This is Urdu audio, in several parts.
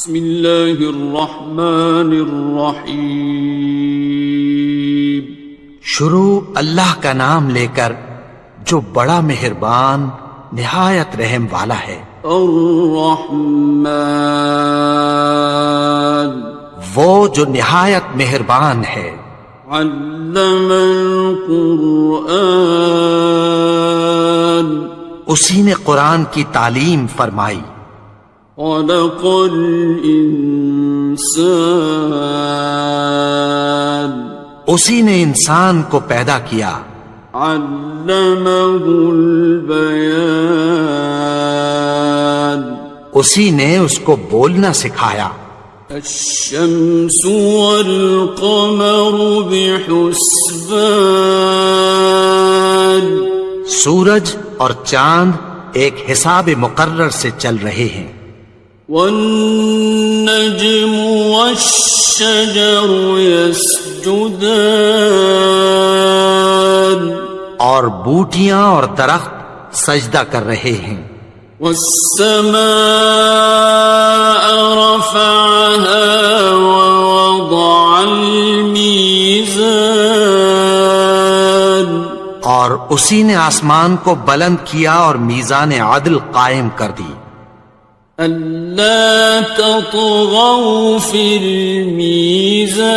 بسم اللہ الرحمن الرحیم. شروع اللہ کا نام لے کر جو بڑا مہربان نہایت رحم والا ہے. الرحمن وہ جو نہایت مہربان ہے. علم القرآن اسی نے قرآن کی تعلیم فرمائی. خلق الانسان اسی نے انسان کو پیدا کیا. علمہ البیان اسی نے اس کو بولنا سکھایا. الشمس والقمر بحسبان سورج اور چاند ایک حساب مقرر سے چل رہے ہیں. والنجم والشجر يسجدان اور بوٹیاں اور درخت سجدہ کر رہے ہیں. والسماء رفعها ووضع الميزان اور اسی نے آسمان کو بلند کیا اور میزان عدل قائم کر دی. ألا تطغوا في الميزان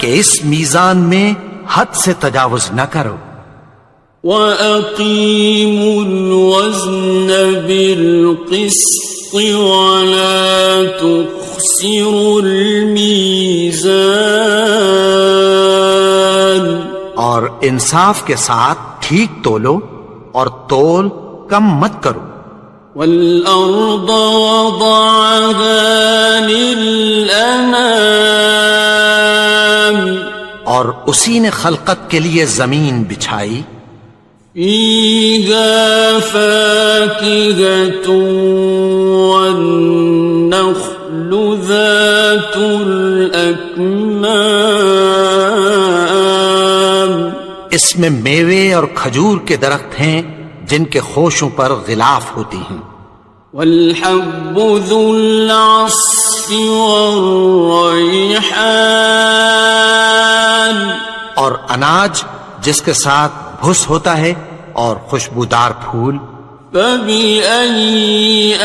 کہ اس میزان میں حد سے تجاوز نہ کرو. وَأَقِيمُوا الْوَزْنَ بِالْقِسْطِ وَلَا تُخْسِرُوا الْمِيزَانَ اور انصاف کے ساتھ ٹھیک تولو اور تول کم مت کرو. وَالْأَرْضَ وَضَعَهَا لِلْأَنَامِ اور اسی نے خلقت کے لیے زمین بچھائی. فِيهَا فَاكِهَةٌ وَالنَّخْلُ ذَاتُ الْأَكْمَامِ اس میں میوے اور کھجور کے درخت ہیں جن کے خوشوں پر غلاف ہوتی ہیں. وَالْحَبُّ ذُو الْعَصْفِ وَالرَّيْحَانِ اور اناج جس کے ساتھ بھس ہوتا ہے اور خوشبودار پھول. فَبِأَيِّ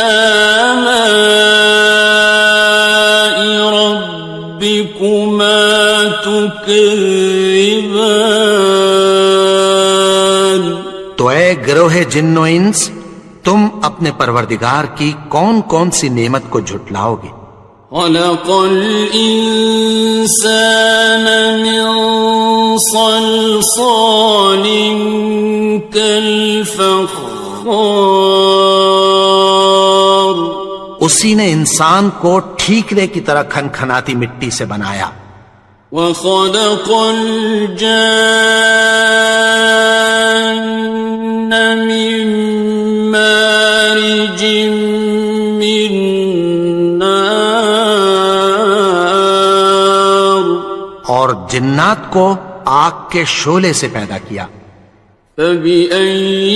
آلَاءِ رَبِّكُمَا تُكَذِّبَانِ تو اے گروہ جن و انس تم اپنے پروردگار کی کون کون سی نعمت کو جھٹلاؤ گے. خَلَقَ الْإِنسَانَ مِنْ صَلْصَالٍ كَالْفَخَّارِ اسی نے انسان کو ٹھیکرے کی طرح کھنکھناتی مٹی سے بنایا. وَخَلَقَ الْجَانَّ مِن مَّارِجٍ مِّن نَّارٍ اور جنات کو آگ کے شعلے سے پیدا کیا. فَبِأَيِّ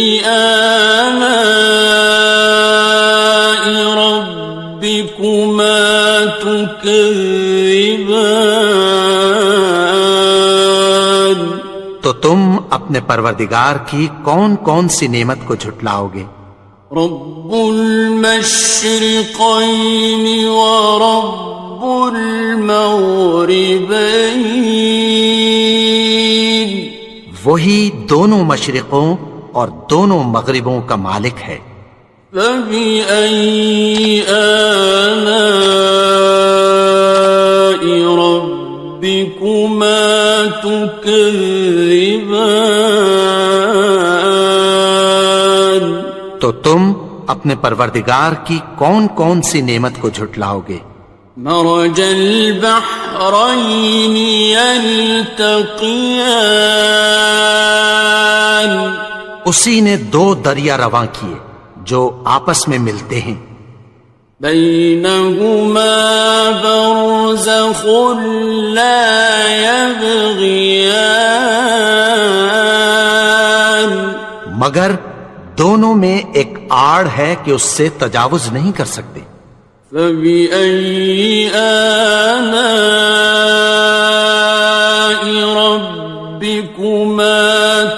آلَاءِ رَبِّكُمَا تُكَذِّبَانِ تو تم اپنے پروردگار کی کون کون سی نعمت کو جھٹلاؤ گے. رب المشرقین ورب المغربین وہی دونوں مشرقوں اور دونوں مغربوں کا مالک ہے. فَبِأَيِّ آلَاءِ رَبِّكُمَا تُكَذِّبَانِ تو تم اپنے پروردگار کی کون کون سی نعمت کو جھٹلاؤ گے. مرج البحرین یلتقیان اسی نے دو دریا رواں کیے جو آپس میں ملتے ہیں. بینہما برزخ لا یبغیان مگر دونوں میں ایک آڑ ہے کہ اس سے تجاوز نہیں کر سکتے۔ فبأي آلاء ربكما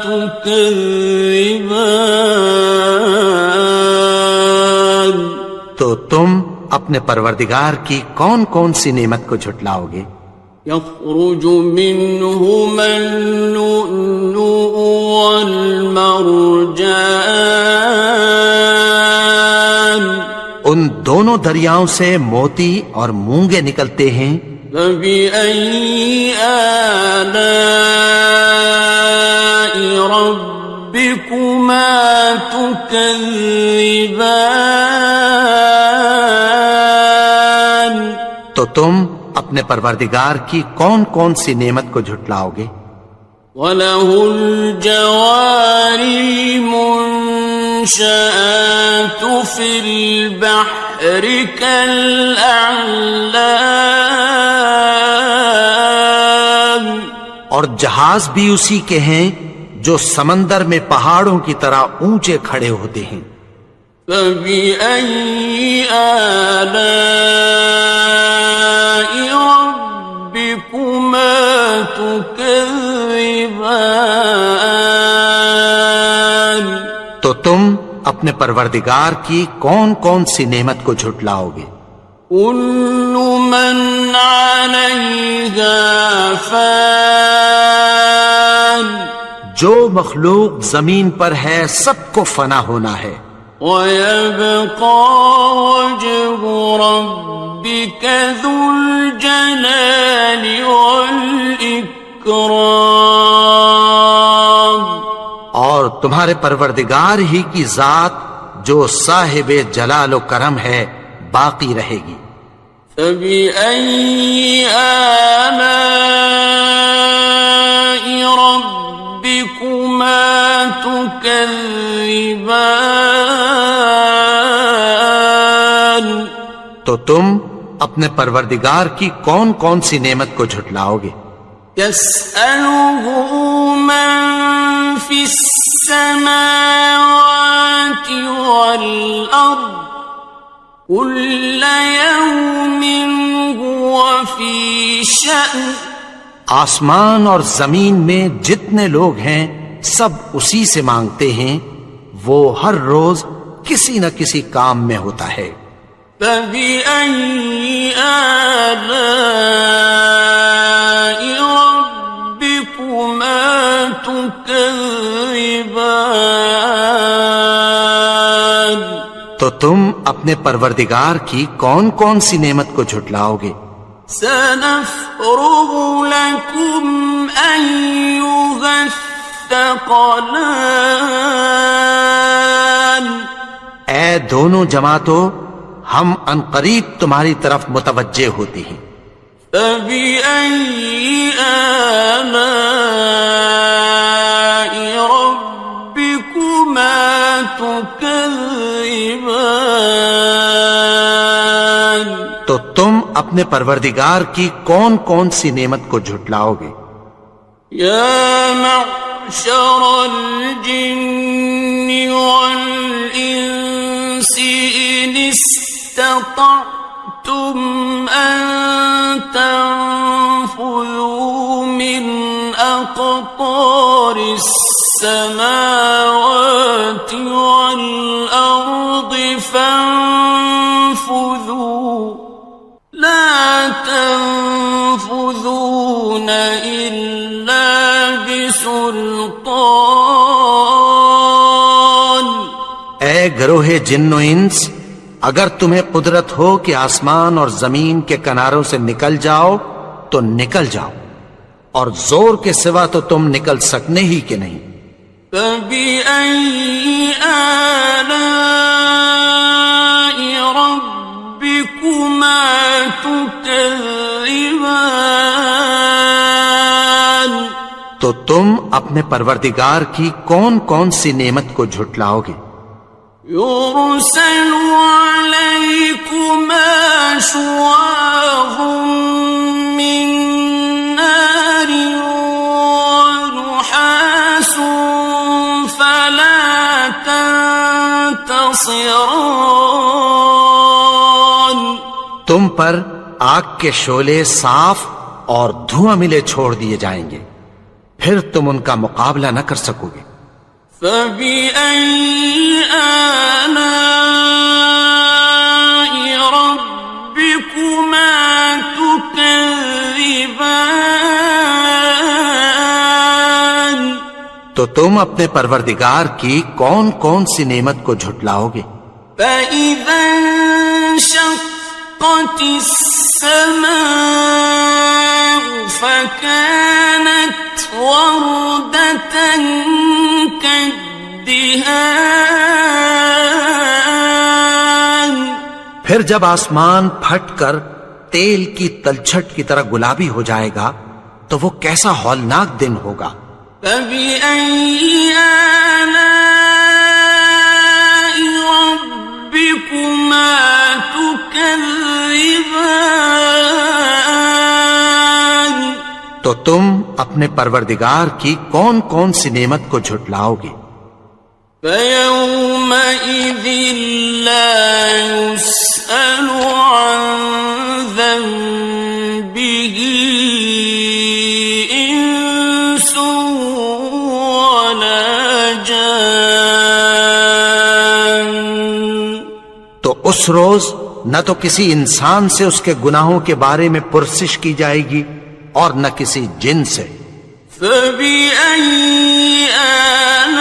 تكذبان؟ تو تم اپنے پروردگار کی کون کون سی نعمت کو جھٹلاؤ گے؟ يخرج منهما اللؤلؤ والمرجان، ان دونوں دریاؤں سے موتی اور مونگے نکلتے ہیں۔ فبأي آلاء ربكما تكذبان؟ تو تم اپنے پروردگار کی کون کون سی نعمت کو جھٹلاؤ گے؟ وَلَهُ الْجَوَارِ الْمُنشَآتُ فِي الْبَحْرِ كَالْأَعْلَامِ، اور جہاز بھی اسی کے ہیں جو سمندر میں پہاڑوں کی طرح اونچے کھڑے ہوتے ہیں۔ فَبِأَيِّ آلَاءِ رَبِّكُمَا تُكَذِّبَانِ؟ تو تم اپنے پروردگار کی کون کون سی نعمت کو جھٹلاؤ گے؟ كُلُّ مَنْ عَلَيْهَا فَانٍ، جو مخلوق زمین پر ہے سب کو فنا ہونا ہے۔ وَيَبْقَى وَجْهُ رَبِّكَ ذُو الْجَلَالِ وَالْإِكْرَامِ، اور تمہارے پروردگار ہی کی ذات جو صاحب جلال و کرم ہے باقی رہے گی۔ فَبِأَيِّ آلَاءِ رَبِّكُمَا تُكَذِّبَانِ؟ تو تم اپنے پروردگار کی کون کون سی نعمت کو جھٹلاؤ گے؟ يَسْأَلُهُ مَن فِي السَّمَاوَاتِ وَالْأَرْضِ كُلَّ يَوْمٍ هُوَ فِي شَأْنٍ، آسمان اور زمین میں جتنے لوگ ہیں سب اسی سے مانگتے ہیں، وہ ہر روز کسی نہ کسی کام میں ہوتا ہے۔ فَبِأَيِّ آلَاءِ رَبِّكُمَا تُكَذِّبَانِ؟ تو تم اپنے پروردگار کی کون کون سی نعمت کو جھٹلاؤ گے؟ سَنَفْرُغُ لَكُمْ أَيُّهَ الثَّقَلَانِ، اے دونوں جماعتوں، ہم عنقریب تمہاری طرف متوجہ ہوتے ہیں۔ فَبِأَيِّ آلَاءِ رَبِّكُمَا تُكَذِّبَانِ؟ تو تم اپنے پروردگار کی کون کون سی نعمت کو جھٹلاؤ گے؟ يَا مَعْشَرَ الْجِنِّ وَالْإِنسِ إِنِ اسْتَطَعْتُمْ أَن تَنفُذُوا مِنْ أَقْطَارِ السَّمَاوَاتِ وَالْأَرْضِ فَانفُذُوا لَا تَنفُذُونَ إِلَّا بِسُلْطَانٍ۔ اے گروہ جن و انس، اگر تمہیں قدرت ہو کہ آسمان اور زمین کے کناروں سے نکل جاؤ تو نکل جاؤ، اور زور کے سوا تو تم نکل سکنے ہی کہ نہیں۔ فَبِأَيِّ آلَاءِ رَبِّكُمَا تُكَذِّبَانِ؟ تو تم اپنے پروردگار کی کون کون سی نعمت کو جھٹلاؤ گے؟ يُرْسَلُ عَلَيْكُمَا شُوَاظٌ مِّن نَّارٍ وَنُحَاسٌ فَلَا تَنتَصِرَانِ؟ تم پر آگ کے شعلے صاف اور دھواں ملے چھوڑ دیے جائیں گے، پھر تم ان کا مقابلہ نہ کر سکو گے۔ فَبِأَيِّ آلَاءِ رَبِّكُمَا تُكَذِّبَانِ؟ تو تم اپنے پروردگار کی کون کون سی نعمت کو جھٹلاؤ گے؟ فَإِذَا انشَقَّتِ السَّمَاءُ فَكَانَتْ وَرْدَةً كَالدِّهَانِ، پھر جب آسمان پھٹ کر تیل کی تلچھٹ کی طرح گلابی ہو جائے گا تو وہ کیسا ہولناک دن ہوگا۔ فَبِأَيِّ آلَاءِ رَبِّكُمَا تُكَذِّبَانِ؟ تو تم اپنے پروردگار کی کون کون سی نعمت کو جھٹلاؤ گے؟ فَيَوْمَئِذٍ لَا يُسْأَلُ عَنْ ذَنبِهِ إِنسٌ وَلَا جَانٌ۔ تو اس روز نہ تو کسی انسان سے اس کے گناہوں کے بارے میں پرسش کی جائے گی اور نہ کسی جن سے۔ فَبِأَيِّ آلَاءِ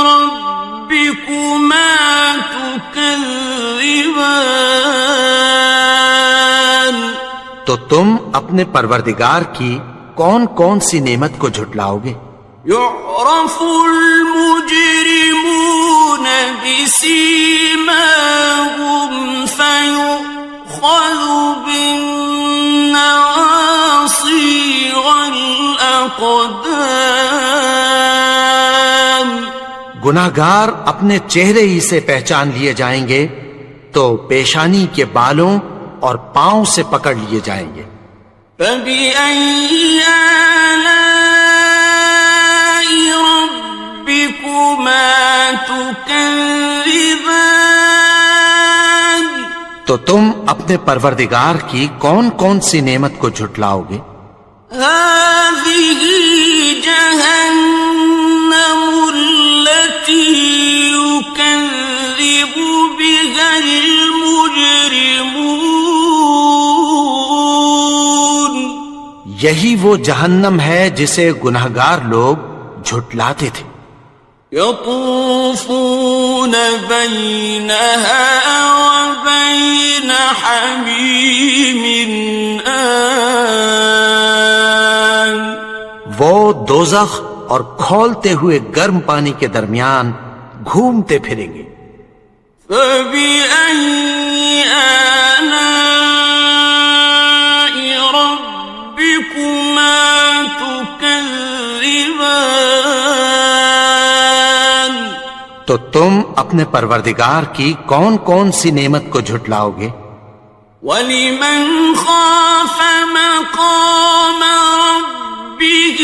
رَبِّكُمَا تُكَذِّبَانِ؟ تو تم اپنے پروردگار کی کون کون سی نعمت کو جھٹلاؤ گے؟ يُعْرَفُ الْمُجْرِمُونَ بِسِيمَاهُمْ فَيُؤْخَذُ بِالنَّوَاصِي وَالْأَقْدَامِ۔ گناہگار اپنے چہرے ہی سے پہچان لیے جائیں گے تو پیشانی کے بالوں اور پاؤں سے پکڑ لیے جائیں گے۔ فَبِأَيِّ آلَاءِ رَبِّكُمَا تُكَذِّبَانِ؟ تو تم اپنے پروردگار کی کون کون سی نعمت کو جھٹلاؤ گے؟ هَٰذِهِ جَهَنَّمُ الَّتِي يُكَذِّبُ بِهَا الْمُجْرِمُونَ۔ یہی وہ جہنم ہے جسے گناہگار لوگ جھٹلاتے تھے۔ يَطُوفُونَ بَيْنَهَا وَبَيْنَ حَمِيمٍ آنٍ۔ وہ دوزخ اور کھولتے ہوئے گرم پانی کے درمیان گھومتے پھریں گے۔ فَبِأَيِّ آلَاءِ رَبِّكُمَا تُكَذِّبَانِ؟ تو تم اپنے پروردگار کی کون کون سی نعمت کو جھٹلاؤ گے؟ وَلِمَنْ خَافَ مَقَامَ رَبِّهِ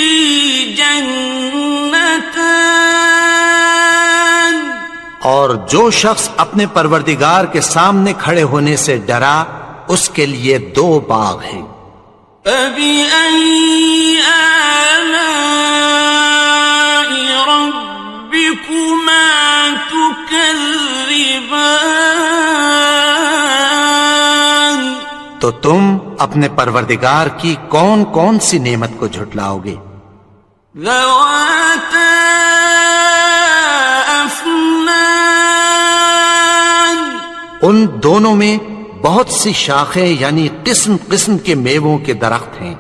جَنَّتَانِ؟ اور جو شخص اپنے پروردگار کے سامنے کھڑے ہونے سے ڈرا اس کے لیے 2 باغ ہیں۔ فَبِأَيِّ آلَاءِ رَبِّكُمَا تُكَذِّبَانِ؟ تو تم اپنے پروردگار کی کون کون سی نعمت کو جھٹلاؤ گے؟ ذَوَاتَا أَفْنَانٍ؟ ان دونوں میں بہت سی شاخیں یعنی قسم قسم کے میووں کے درخت ہیں۔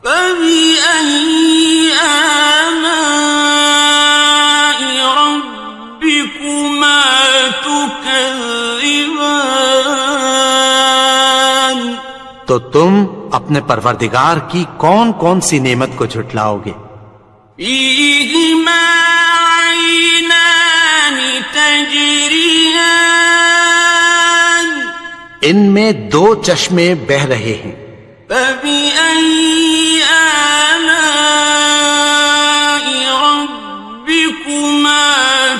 فَبِأَيِّ آلَاءِ رَبِّكُمَا تُكَذِّبَانِ؟ تو تم اپنے پروردگار کی کون کون سی نعمت کو جھٹلاؤ گے؟ فِيهِمَا عَيْنَانِ تَجْرِيَانِ؟ ان میں 2 چشمے بہ رہے ہیں۔ فَبِأَيِّ آلَاءِ رَبِّكُمَا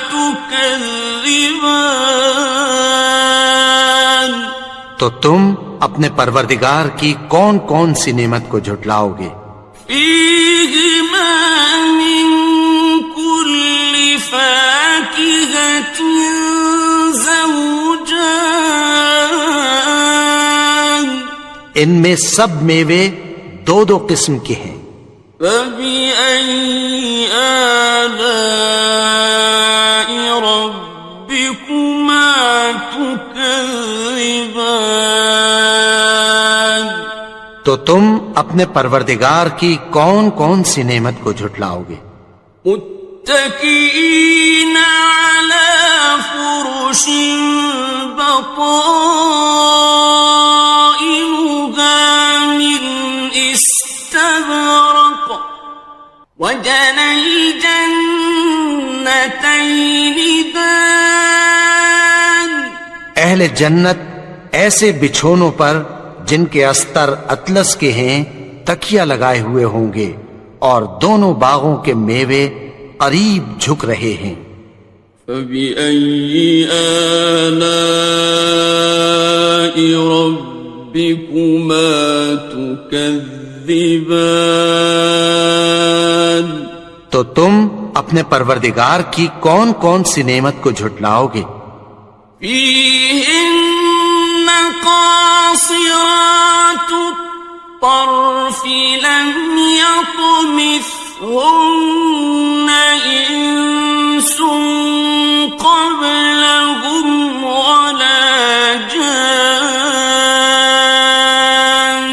تُكَذِّبَانِ؟ تو تم اپنے پروردگار کی کون کون سی نعمت کو جھٹلاؤ گے؟ فیہما من کل فاکہۃ زوجان، ان میں سب میوے دو دو قسم کے ہیں۔ فبأي آلاء ربكما تكذبان، تو تم اپنے پروردگار کی کون کون سی نعمت کو جھٹلاؤ گے؟ متكئين على فرش بطائنها من استبرق، وجنى الجنتين دان، اہل جنت ایسے بچھونوں پر جن کے استر اطلس کے ہیں تکیہ لگائے ہوئے ہوں گے، اور دونوں باغوں کے میوے قریب جھک رہے ہیں۔ فبأي آلاء ربكما تكذبان، تو تم اپنے پروردگار کی کون کون سی نعمت کو جھٹلاؤ گے؟ فيهن قاصرات الطرف لم يطمثهن إنس قبلهم ولا جان،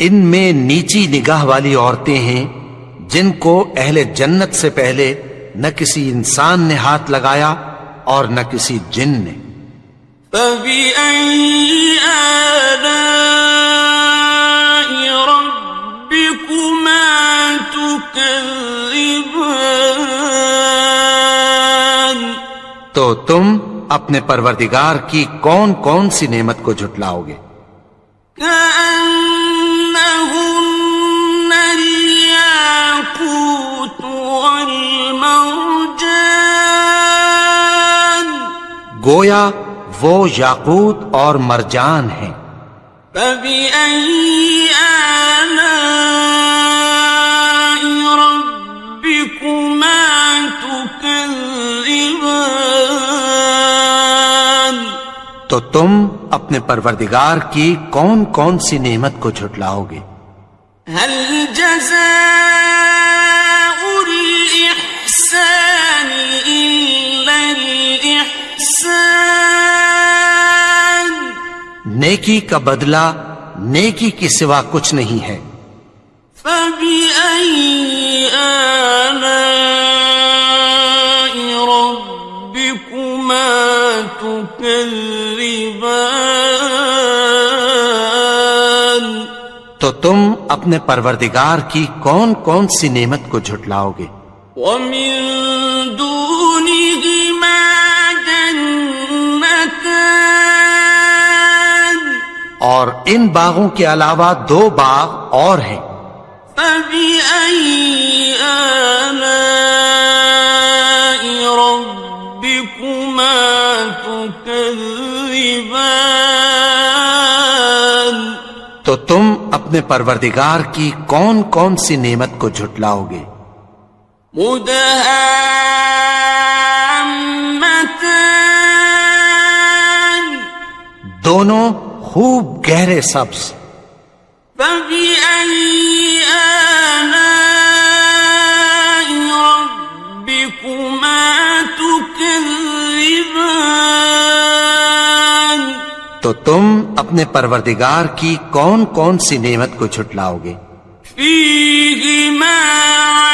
ان میں نیچی نگاہ والی عورتیں ہیں جن کو اہل جنت سے پہلے نہ کسی انسان نے ہاتھ لگایا اور نہ کسی جن نے۔ فبأي آلاء ربكما تكذبان، تو تم اپنے پروردگار کی کون کون سی نعمت کو جھٹلاؤ گے؟ كأنهن الياقوت والمرجان، گویا وہ یاقوت اور مرجان ہیں۔ فبأي آلاء ربكما تكذبان، تو تم اپنے پروردگار کی کون کون سی نعمت کو جھٹلاؤ گے؟ هل جزاء الإحسان إلا الإحسان، نیکی کا بدلہ نیکی کے سوا کچھ نہیں ہے۔ فبأي آلاء ربكما تكذبان، تو تم اپنے پروردگار کی کون کون سی نعمت کو جھٹلاؤ گے؟ ومن دونهما جنتان، اور ان باغوں کے علاوہ دو باغ اور ہیں۔ فبأي آلاء ربكما تكذبان، تو تم اپنے پروردگار کی کون کون سی نعمت کو جھٹلاؤ گے؟ مدهامتان، دونوں خوب گہرے سبز۔ فبأي آلاء ربكما تكذبان، تو تم اپنے پروردگار کی کون کون سی نعمت کو جھٹلاؤ گے؟ فيهما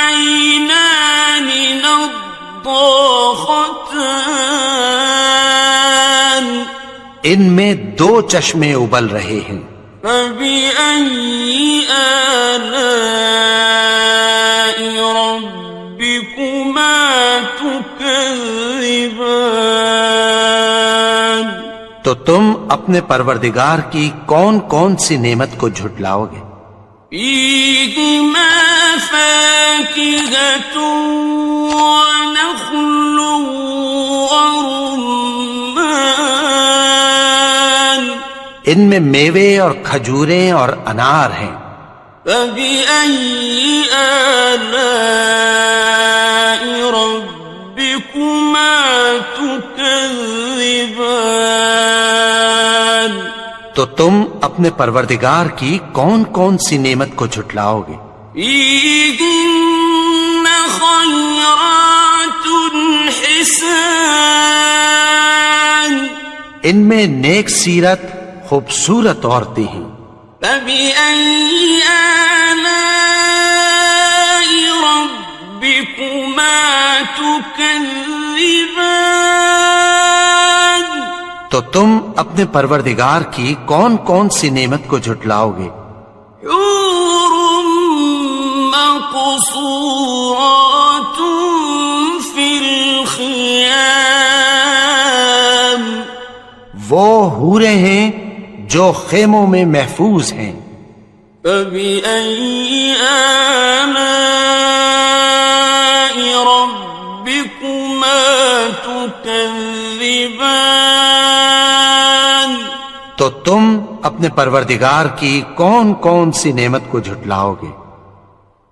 عينان نضاختان، ان میں دو چشمے ابل رہے ہیں۔ فبأي آلاء ربكما تكذبان، تو تم اپنے پروردگار کی کون کون سی نعمت کو جھٹلاؤ گے؟ فيهما فاكهة ونخل ورمان، ان میں میوے اور کھجوریں اور انار ہیں۔ فبأي آلاء ربكما تكذبان؟ تو تم اپنے پروردگار کی کون کون سی نعمت کو جھٹلاؤ گے؟ فيهن خيرات حسان، ان میں نیک سیرت خوبصورت عورتیں ہیں۔ فبأي آلاء ربكما تكذبان؟ تو تم اپنے پروردگار کی کون کون سی نعمت کو جھٹلاؤ گے؟ حور مقصورات في الخيام، وہ حوریں ہیں جو خیموں میں محفوظ ہیں۔ فبأي آلاء ربكما تكذبان؟ تو تم اپنے پروردگار کی کون کون سی نعمت کو جھٹلاؤ گے؟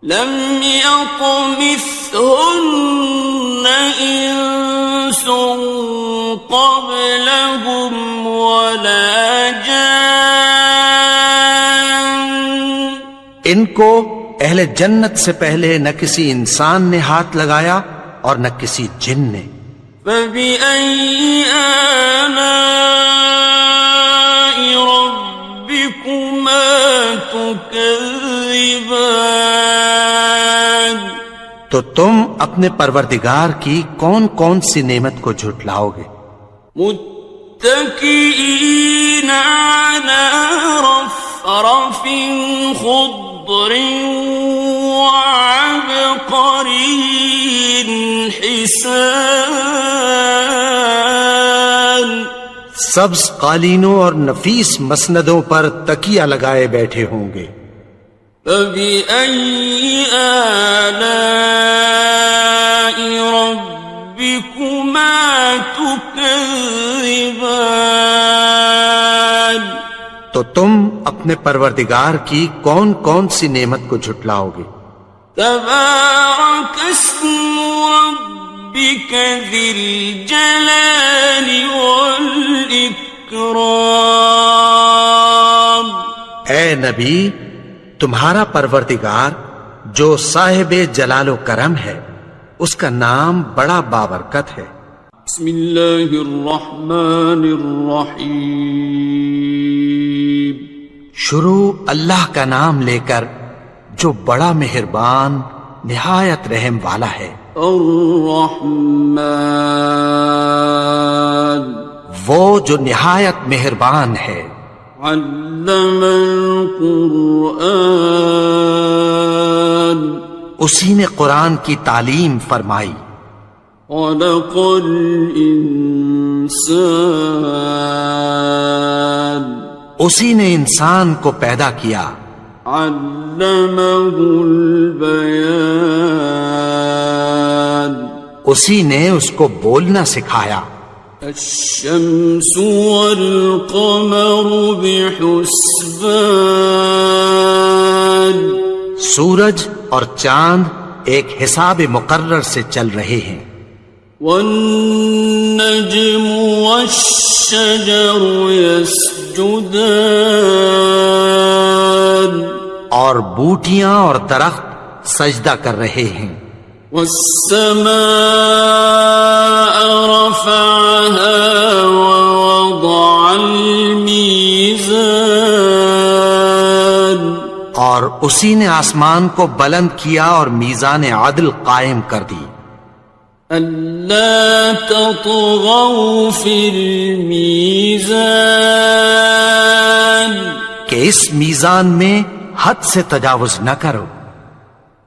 لم يطمثهن إنس قبلهم ولا جان، ان کو اہل جنت سے پہلے نہ کسی انسان نے ہاتھ لگایا اور نہ کسی جن نے۔ فبأي آلاء ربكما تكذبان؟ تو تم اپنے پروردگار کی کون کون سی نعمت کو جھٹلاؤ گے؟ متكئين على رفرف خضر وعبقري حسان، سبز قالینوں اور نفیس مسندوں پر تکیہ لگائے بیٹھے ہوں گے۔ فبأي آلاء ربكما تكذبان؟ تو تم اپنے پروردگار کی کون کون سی نعمت کو جھٹلاؤ گے؟ تبارك اسم ربك ذي الجلال والإكرام۔ اے نبی، تمہارا پروردگار جو صاحب جلال و کرم ہے، اس کا نام بڑا بابرکت ہے۔ بسم اللہ الرحمن الرحیم، شروع اللہ کا نام لے کر جو بڑا مہربان نہایت رحم والا ہے۔ الرحمن، وہ جو نہایت مہربان ہے۔ علم القرآن، اسی نے قرآن کی تعلیم فرمائی۔ خلق الانسان، اسی نے انسان کو پیدا کیا۔ علمہ البیان، اسی نے اس کو بولنا سکھایا۔ الشمس والقمر بحسبان، سورج اور چاند ایک حساب مقرر سے چل رہے ہیں۔ والنجم والشجر يسجدان، اور بوٹیاں اور درخت سجدہ کر رہے ہیں۔ والسماء رفعها ووضع الميزان، اور اسی نے آسمان کو بلند کیا اور میزان عدل قائم کر دی۔ ألا تطغوا في الميزان، کہ اس میزان میں حد سے تجاوز نہ کرو۔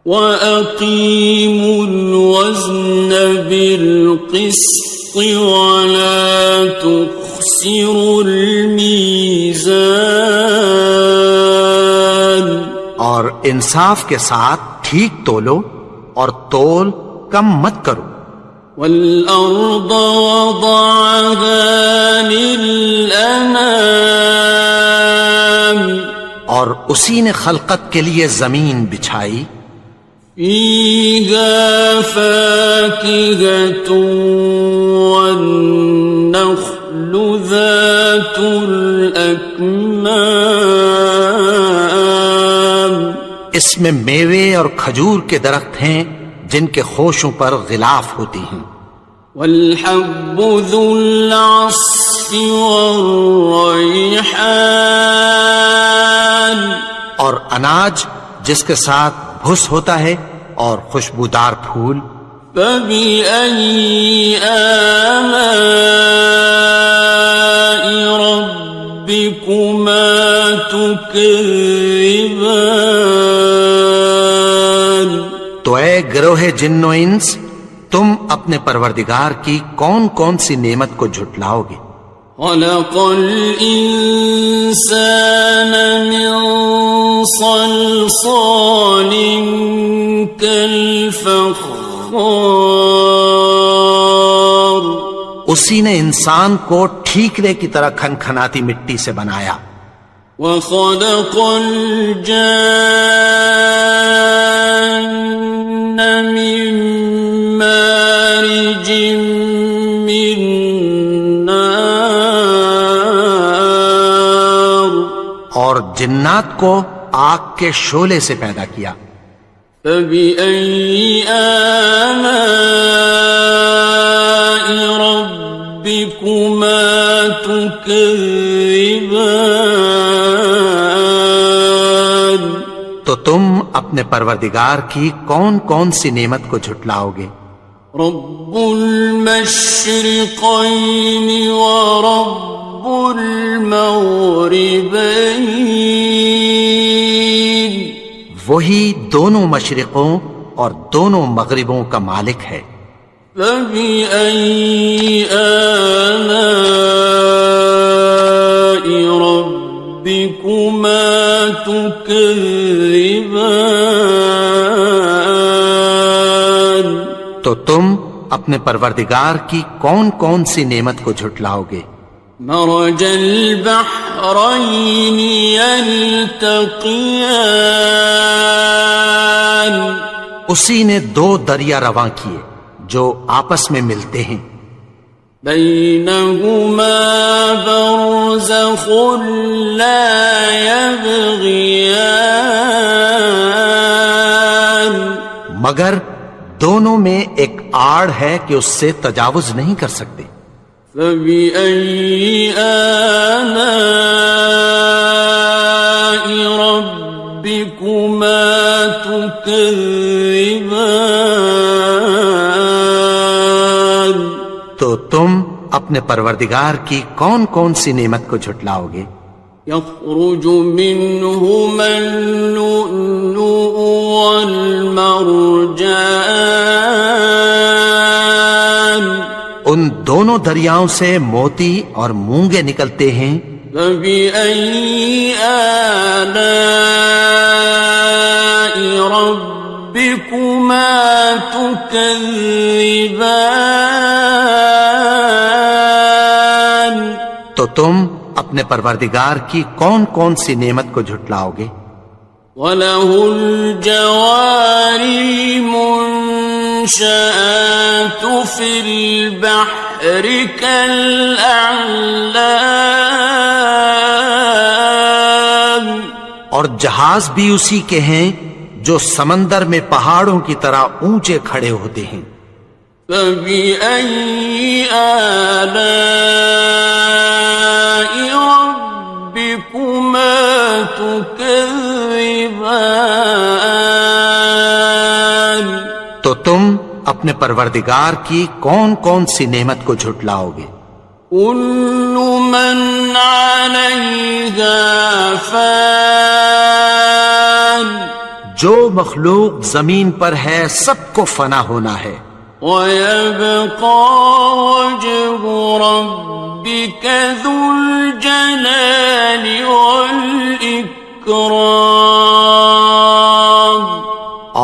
وَأَقِيمُوا الْوَزْنَ بِالْقِسْطِ وَلَا تُخْسِرُوا الْمِيزَانَ، اور انصاف کے ساتھ ٹھیک تولو اور تول کم مت کرو۔ وَالْأَرْضَ وَضَعَهَا لِلْأَنَامِ، اور اسی نے خلقت کے لیے زمین بچھائی، فيها فاكهة والنخل ذات الأكمام، اس میں میوے اور کھجور کے درخت ہیں جن کے خوشوں پر غلاف ہوتی ہیں، والحب ذو العصف والریحان، اور اناج جس کے ساتھ بھس ہوتا ہے اور خوشبودار پھول، فبأي آلاء ربكما تكذبان، تو اے گروہ جن و انس، تم اپنے پروردگار کی کون کون سی نعمت کو جھٹلاؤ گے؟ خلق الإنسان من صلصال كالفخار، اسی نے انسان کو ٹھیکرے کی طرح کھنکھناتی مٹی سے بنایا، وخلق الجان من مارج من نار، اور جنات کو آگ کے شعلے سے پیدا کیا، فبأي آلاء ربكما تكذبان، تو تم اپنے پروردگار کی کون کون سی نعمت کو جھٹلاؤ گے؟ رب المشرقين ورب المغربين، وہی دونوں مشرقوں اور دونوں مغربوں کا مالک ہے، فبأي آلاء ربكما تكذبان، تو تم اپنے پروردگار کی کون کون سی نعمت کو جھٹلاؤ گے؟ مرج البحرين يلتقيان، اسی نے دو دریا رواں کیے جو آپس میں ملتے ہیں، بينهما برزخ لا يبغيان، مگر دونوں میں ایک آڑ ہے کہ اس سے تجاوز نہیں کر سکتے، فبأي آلاء ربكما تكذبان، تو تم اپنے پروردگار کی کون کون سی نعمت کو جھٹلاؤ گے؟ يخرج منهما اللؤلؤ والمرجان، ان دونوں دریاؤں سے موتی اور مونگے نکلتے ہیں، فبأي آلاء ربكما تكذبان، تو تم اپنے پروردگار کی کون کون سی نعمت کو جھٹلاؤ گے؟ وَلَهُ الْجَوَارِ الْمُنشَآتُ فِي الْبَحْرِ كَالْأَعْلَامِ، اور جہاز بھی اسی کے ہیں جو سمندر میں پہاڑوں کی طرح اونچے کھڑے ہوتے ہیں، فَبِأَيِّ آلَاءِ رَبِّكُمَا تُكَذِّبَانِ، تو تم اپنے پروردگار کی کون کون سی نعمت کو جھٹلاؤ گے؟ كُلُّ مَنْ عَلَيْهَا فَانٍ، جو مخلوق زمین پر ہے سب کو فنا ہونا ہے، وَيَبْقَى وَجْهُ رَبِّكَ ذُو الْجَلَالِ وَالْإِكْرَامِ،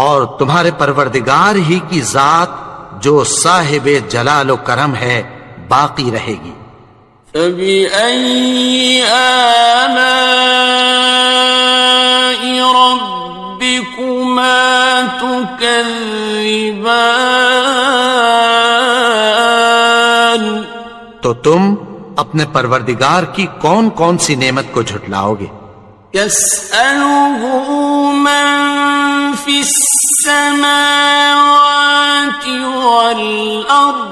اور تمہارے پروردگار ہی کی ذات جو صاحب جلال و کرم ہے باقی رہے گی، فَبِأَيِّ آلَاءِ تكذبان تو تم اپنے پروردگار کی کون کون سی نعمت کو جھٹلاؤ گے؟ يسأله من في السماوات والأرض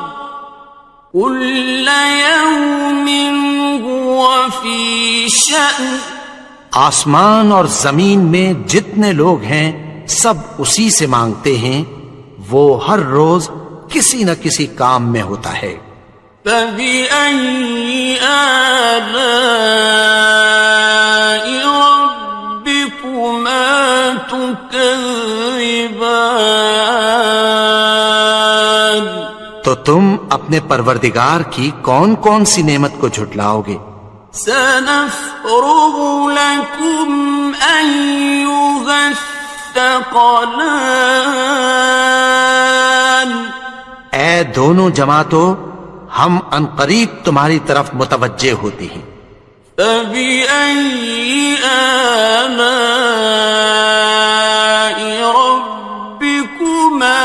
كل يوم هو في شأن آسمان اور زمین میں جتنے لوگ ہیں سب اسی سے مانگتے ہیں، وہ ہر روز کسی نہ کسی کام میں ہوتا ہے۔ فبأي آلاء ربكما تكذبان تو تم اپنے پروردگار کی کون کون سی نعمت کو جھٹلاؤ گے؟ سنفرغ لكم أيها الثقلان اے دونوں جماعتوں، ہم عنقریب تمہاری طرف متوجہ ہوتے ہیں۔ فبأي آلاء ربكما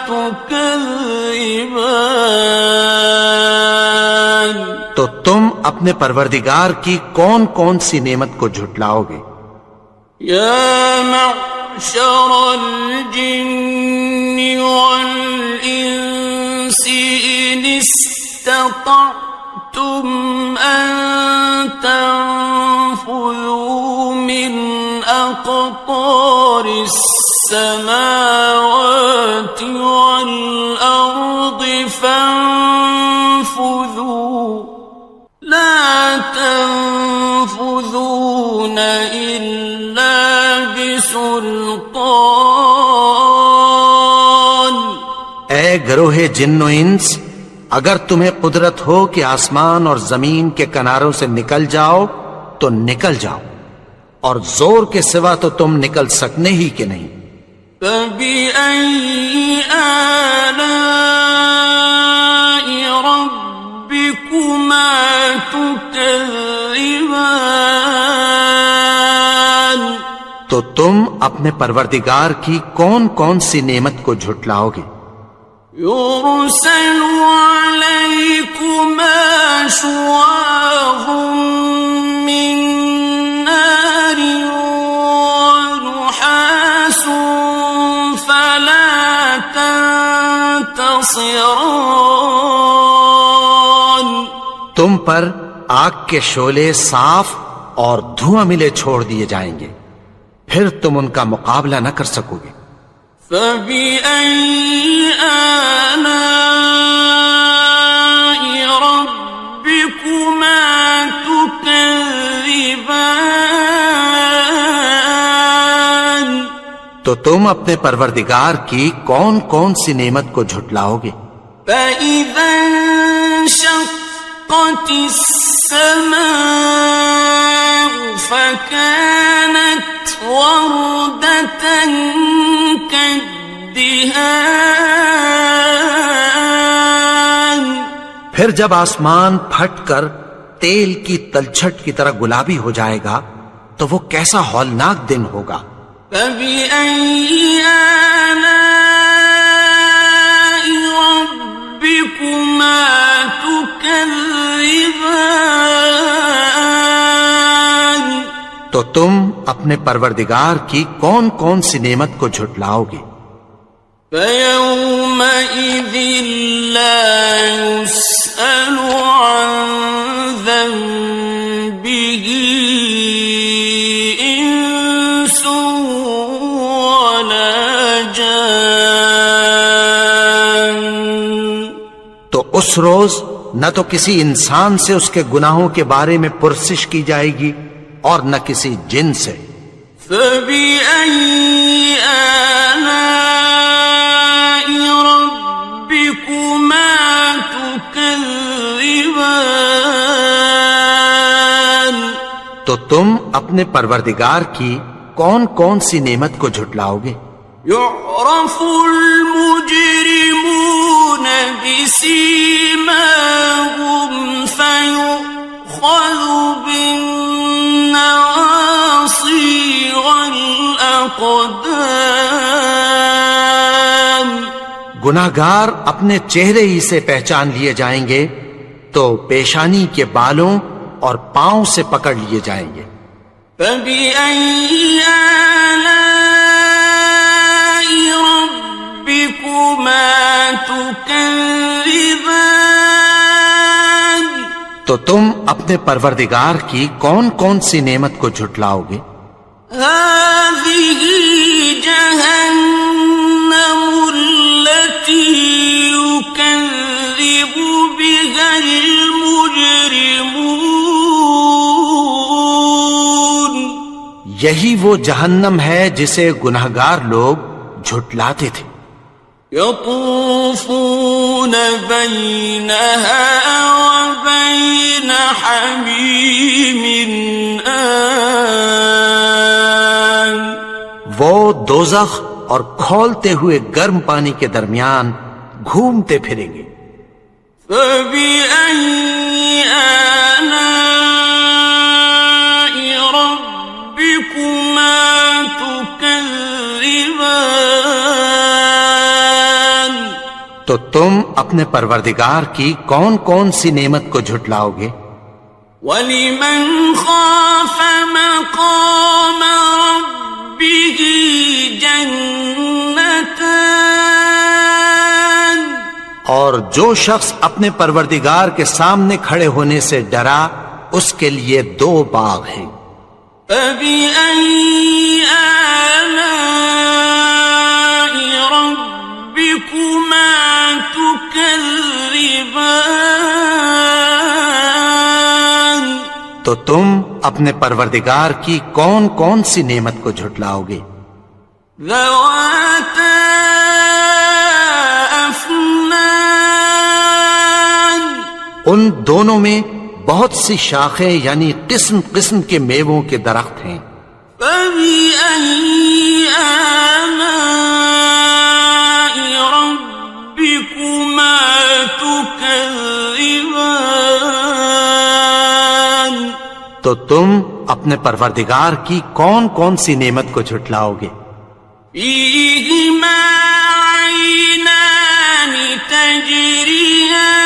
تكذبان تو تم اپنے پروردگار کی کون کون سی نعمت کو جھٹلاؤ گے؟ يا معشر الجن والإنس إن استطعتم أن تنفذوا من أقطار السماوات والأرض فانفذوا لا تنفذون إلا بسلطان اے گروہ جن و انس، اگر تمہیں قدرت ہو کہ آسمان اور زمین کے کناروں سے نکل جاؤ تو نکل جاؤ، اور زور کے سوا تو تم نکل سکنے ہی کہ نہیں۔ فبأي آلاء ربكما تكذبان تو تم اپنے پروردگار کی کون کون سی نعمت کو جھٹلاؤ گے؟ يرسل عليكما شواظ من نار ونحاس فلا تنتصران تم پر آگ کے شعلے صاف اور دھواں ملے چھوڑ دیے جائیں گے، پھر تم ان کا مقابلہ نہ کر سکو گے۔ فبأي آلاء ربكما تكذبان تو تم اپنے پروردگار کی کون کون سی نعمت کو جھٹلاؤ گے؟ فإذا انشقت السماء فكانت وردة كالدهان پھر جب آسمان پھٹ کر تیل کی تلچھٹ کی طرح گلابی ہو جائے گا تو وہ کیسا ہولناک دن ہوگا۔ فبأي آلاء ربكما تكذبان تو تم اپنے پروردگار کی کون کون سی نعمت کو جھٹلاؤ گے؟ فيومئذ لا يسأل عن ذنبه إنس ولا جان تو اس روز نہ تو کسی انسان سے اس کے گناہوں کے بارے میں پرسش کی جائے گی اور نہ کسی جن سے۔ فبأي آلاء ربكما تكذبان تو تم اپنے پروردگار کی کون کون سی نعمت کو جھٹلاؤ گے؟ يعرف المجرمون بسيماهم فيؤخذ بالنواصي والأقدام گناہگار اپنے چہرے ہی سے پہچان لیے جائیں گے تو پیشانی کے بالوں اور پاؤں سے پکڑ لیے جائیں گے۔ فَبِأَيِّ آلَاءِ رَبِّكُمَا تُكَذِّبَانِ؟ تو تم اپنے پروردگار کی کون کون سی نعمت کو جھٹلاؤ گے؟ هَٰذِهِ جَهَنَّمُ الَّتِي يُكَذِّبُ بِهَا الْمُجْرِمُونَ۔ یہی وہ جہنم ہے جسے گناہگار لوگ جھٹلاتے تھے۔ يطوفون بينها وبين حميم آن۔ وہ دوزخ اور کھولتے ہوئے گرم پانی کے درمیان گھومتے پھریں گے۔ فَبِأَيِّ آلَاءِ رَبِّكُمَا تُكَذِّبَانِ؟ تو تم اپنے پروردگار کی کون کون سی نعمت کو جھٹلاؤ گے؟ وَلِمَنْ خَافَ مَقَامَ رَبِّهِ جَنَّتَانِ؟ اور جو شخص اپنے پروردگار کے سامنے کھڑے ہونے سے ڈرا اس کے لیے 2 باغ ہیں۔ فَبِأَيِّ آلَاءِ رَبِّكُمَا تُكَذِّبَانِ؟ تو تم اپنے پروردگار کی کون کون سی نعمت کو جھٹلاؤ گے؟ ذَوَاتَا أَفْنَانٍ؟ ان دونوں میں بہت سی شاخیں یعنی قسم قسم کے میووں کے درخت ہیں۔ فَبِأَيِّ آلَاءِ رَبِّكُمَا تُكَذِّبَانِ؟ تو تم اپنے پروردگار کی کون کون سی نعمت کو جھٹلاؤ گے؟ فِيهِمَا عَيْنَانِ تَجْرِيَانِ؟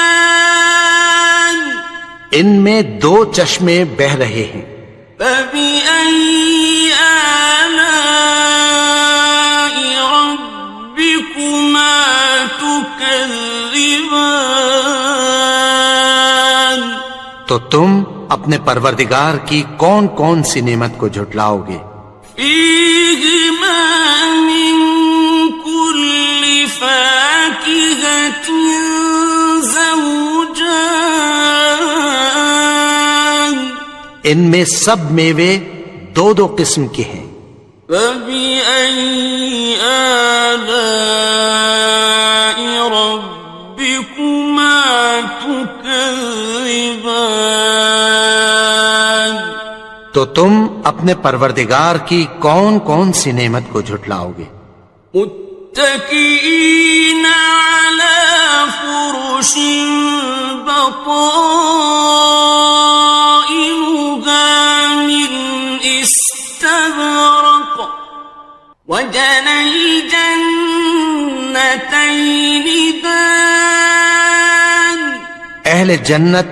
ان میں 2 چشمے بہ رہے ہیں۔ فَبِأَيِّ آلَاءِ رَبِّكُمَا تُكَذِّبَانِ؟ تو تم اپنے پروردگار کی کون کون سی نعمت کو جھٹلاؤ گے؟ فِيهِمَا مِن كُلِّ فَاكِهَةٍ زَوْجَانِ؟ ان میں سب میوے 2 قسم کے ہیں۔ فَبِأَيِّ آلَاءِ رَبِّكُمَا تُكَذِّبَانِ؟ تو تم اپنے پروردگار کی کون کون سی نعمت کو جھٹلاؤ گے؟ متكئين على فرش بطائنها من استبرق وجنى الجنتين دان۔ اہل جنت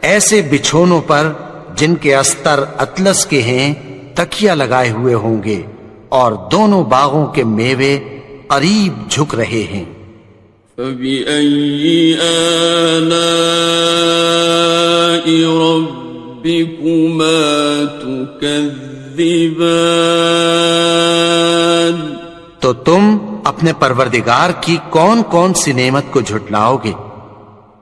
ایسے بچھونوں پر جن کے استر اطلس کے ہیں تکیہ لگائے ہوئے ہوں گے اور دونوں باغوں کے میوے قریب جھک رہے ہیں۔ فَبِأَيِّ آلَاءِ رَبِّكُمَا تُكَذِّبَانِ؟ تو تم اپنے پروردگار کی کون کون سی نعمت کو جھٹلاؤ گے؟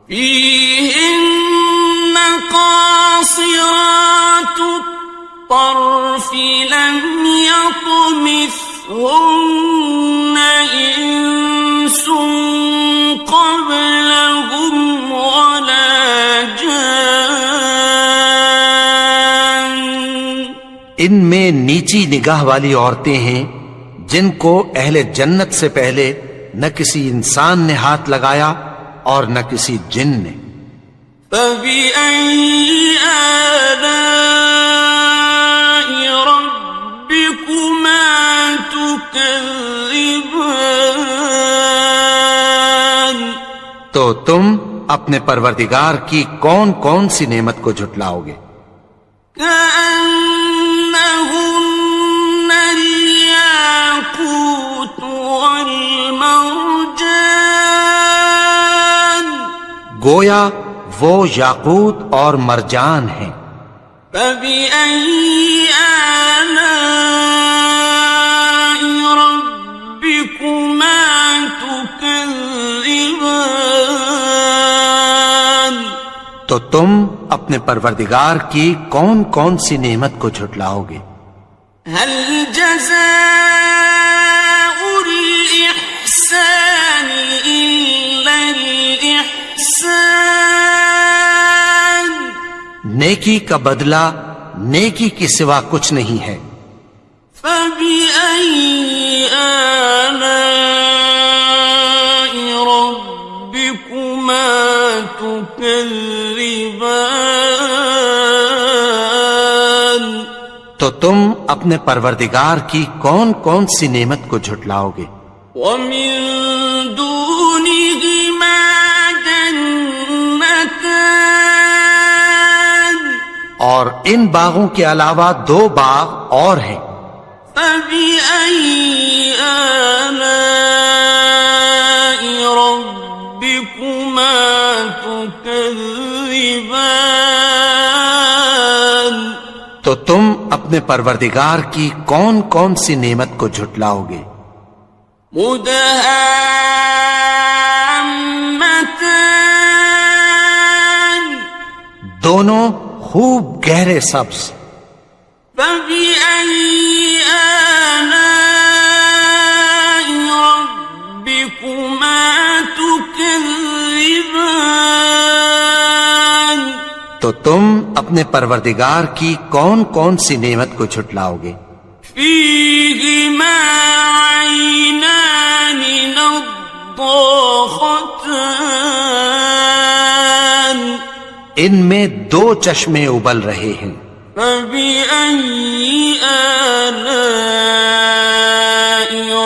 فِيهِنَّ قَاصِرَاتُ الطَّرْفِ لَمْ يَطْمِثْهُنَّ إِنسٌ قَبْلَهُمْ وَلَا جَانٌّ۔ ان میں نیچی نگاہ والی عورتیں ہیں جن کو اہل جنت سے پہلے نہ کسی انسان نے ہاتھ لگایا اور نہ کسی جن نے۔ فَبِأَيِّ آلَاءِ رَبِّكُمَا تُكَذِّبَانِ؟ تو تم اپنے پروردگار کی کون کون سی نعمت کو جھٹلاؤ گے؟ كأنهن الياقوت والمرجان گویا وہ یاقوت اور مرجان ہیں۔ فبأي آلاء ربكما تكذبان تو تم اپنے پروردگار کی کون کون سی نعمت کو جھٹلاؤ گے؟ هل جزاء الإحسان إلا الإحسان نیکی کا بدلہ نیکی کے سوا کچھ نہیں ہے۔ فبأي آلاء ربكما تكذبان تو تم اپنے پروردگار کی کون کون سی نعمت کو جھٹلاؤ گے؟ ومن دونهما جنتان اور ان باغوں کے علاوہ دو باغ اور ہیں۔ فبأي آلاء ربكما تكذبان تو تم اپنے پروردگار کی کون کون سی نعمت کو جھٹلاؤ گے؟ مدهامتان دونوں خوب گہرے سبز۔ فبأي آلاء ربكما تكذبان تو تم اپنے پروردگار کی کون کون سی نعمت کو جھٹلاؤ گے؟ فيهما عينان نضاختان ان میں دو چشمے ابل رہے ہیں۔ فبأي آلاء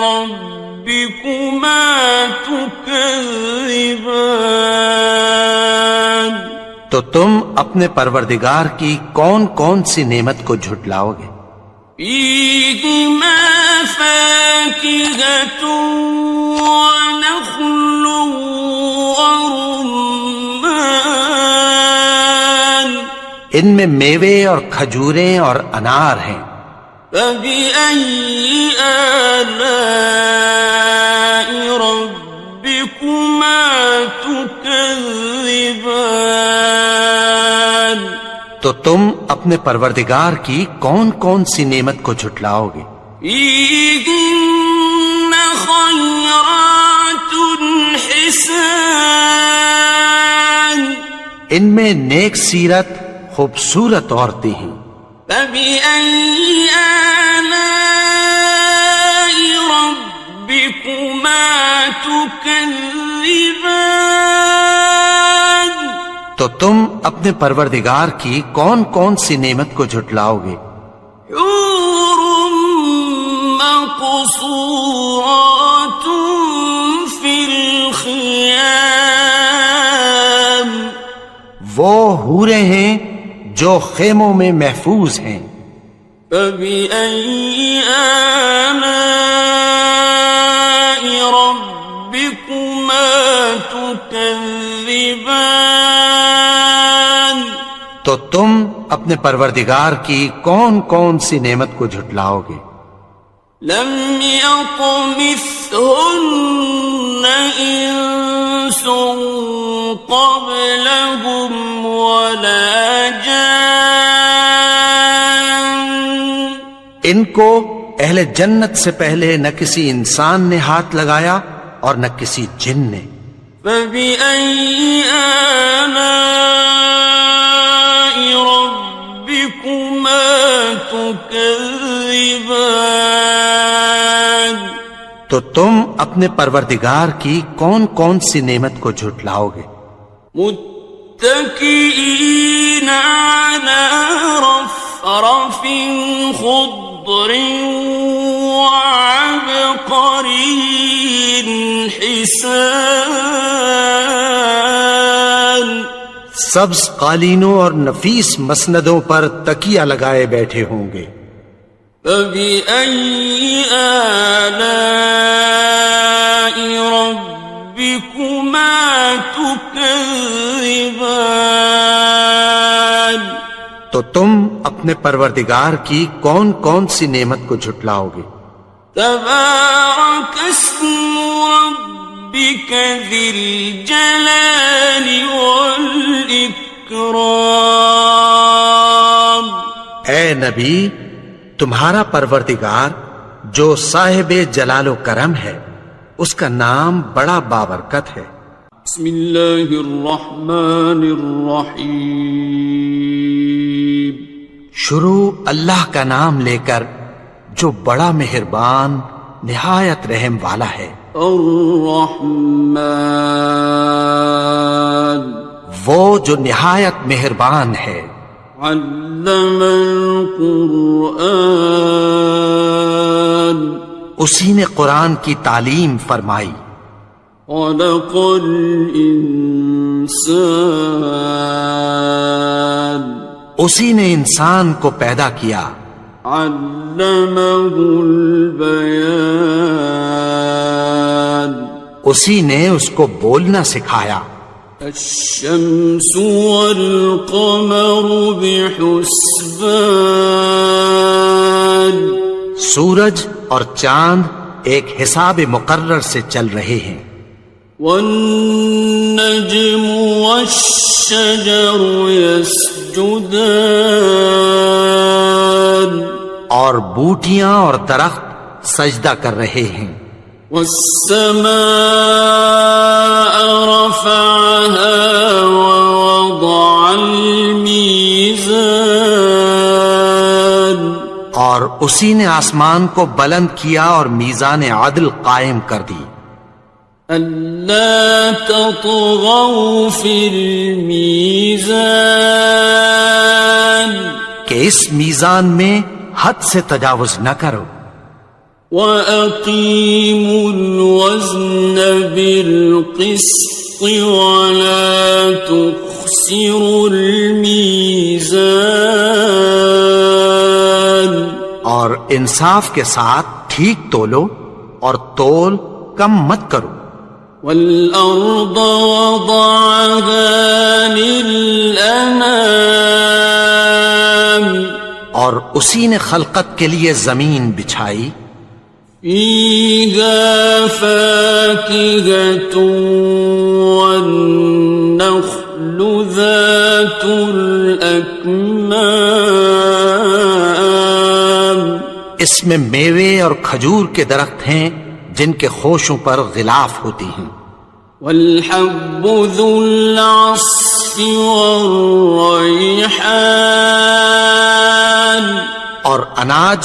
ربكما تكذبان تو تم اپنے پروردگار کی کون کون سی نعمت کو جھٹلاؤ گے؟ فيهما فاكهة ونخل ورمان ان میں میوے اور کھجوریں اور انار ہیں۔ فبأي آلاء ربكما تكذبان تو تم اپنے پروردگار کی کون کون سی نعمت کو جھٹلاؤ گے؟ فيهن خيرات حسان ان میں نیک سیرت خوبصورت عورتیں ہیں۔ فبأي آلاء ربكما تكذبان تو تم اپنے پروردگار کی کون کون سی نعمت کو جھٹلاؤ گے؟ حور مقصورات في الخيام وہ حوریں ہیں جو خیموں میں محفوظ ہیں۔ فبأي آلاء ربكما تكذبان تو تم اپنے پروردگار کی کون کون سی نعمت کو جھٹلاؤ گے؟ لم يطمثهن إنس قبلهم ولا جان ان کو اہل جنت سے پہلے نہ کسی انسان نے ہاتھ لگایا اور نہ کسی جن نے۔ فبأي آلاء ربكما تكذبان تو تم اپنے پروردگار کی کون کون سی نعمت کو جھٹلاؤ گے؟ متكئين على رفرف خضر وعبقري حسان سبز قالینوں اور نفیس مسندوں پر تکیہ لگائے بیٹھے ہوں گے. فَبِأَيِّ آلَاءِ رَبِّكُمَا تُكَذِّبَانِ. تو تم اپنے پروردگار کی کون کون سی نعمت کو جھٹلاؤ گے؟ تبارک اسم ربک ذی الجلال والاکرام. اے نبی، تمہارا پروردگار جو صاحب جلال و کرم ہے، اس کا نام بڑا بابرکت ہے. بسم اللہ الرحمن الرحیم. شروع اللہ کا نام لے کر جو بڑا مہربان نہایت رحم والا ہے. الرحمن، وہ جو نہایت مہربان ہے. علم القرآن، اسی نے قرآن کی تعلیم فرمائی. خلق الانسان، اسی نے انسان کو پیدا کیا. علمہ البیان، اسی نے اس کو بولنا سکھایا. الشمس والقمر بحسبان، سورج اور چاند ایک حساب مقرر سے چل رہے ہیں. والنجم والشجر يسجدان، اور بوٹیاں اور درخت سجدہ کر رہے ہیں. والسماء رفعها ووضع الميزان، اور اسی نے آسمان کو بلند کیا اور میزان عدل قائم کر دی. ألا تطغوا في الميزان، کہ اس میزان میں حد سے تجاوز نہ کرو. وَأَقِيمُوا الْوَزْنَ بِالْقِسْطِ وَلَا تُخْسِرُوا الْمِيزَانَ، اور انصاف کے ساتھ ٹھیک تولو اور تول کم مت کرو. وَالْأَرْضَ وَضَعَهَا لِلْأَنَامِ، اور اسی نے خلقت کے لیے زمین بچھائی. فِيهَا فَاكِهَةٌ وَالنَّخْلُ ذَاتُ الْأَكْمَامِ، اس میں میوے اور کھجور کے درخت ہیں جن کے خوشوں پر غلاف ہوتی ہیں. وَالْحَبُّ ذُو الْعَصْفِ وَالرَّيْحَانِ، اور اناج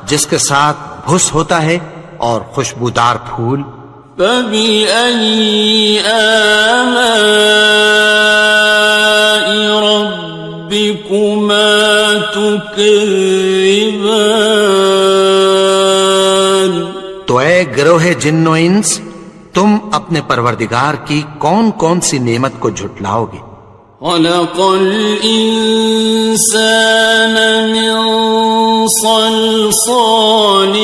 جس کے ساتھ بھس ہوتا ہے اور خوشبودار پھول. فَبِأَيِّ آلَاءِ رَبِّكُمَا تُكَذِّبَانِ. تو اے گروہ جن و انس، تم اپنے پروردگار کی کون کون سی نعمت کو جھٹلاؤ گے؟ خلق الإنسان من صلصال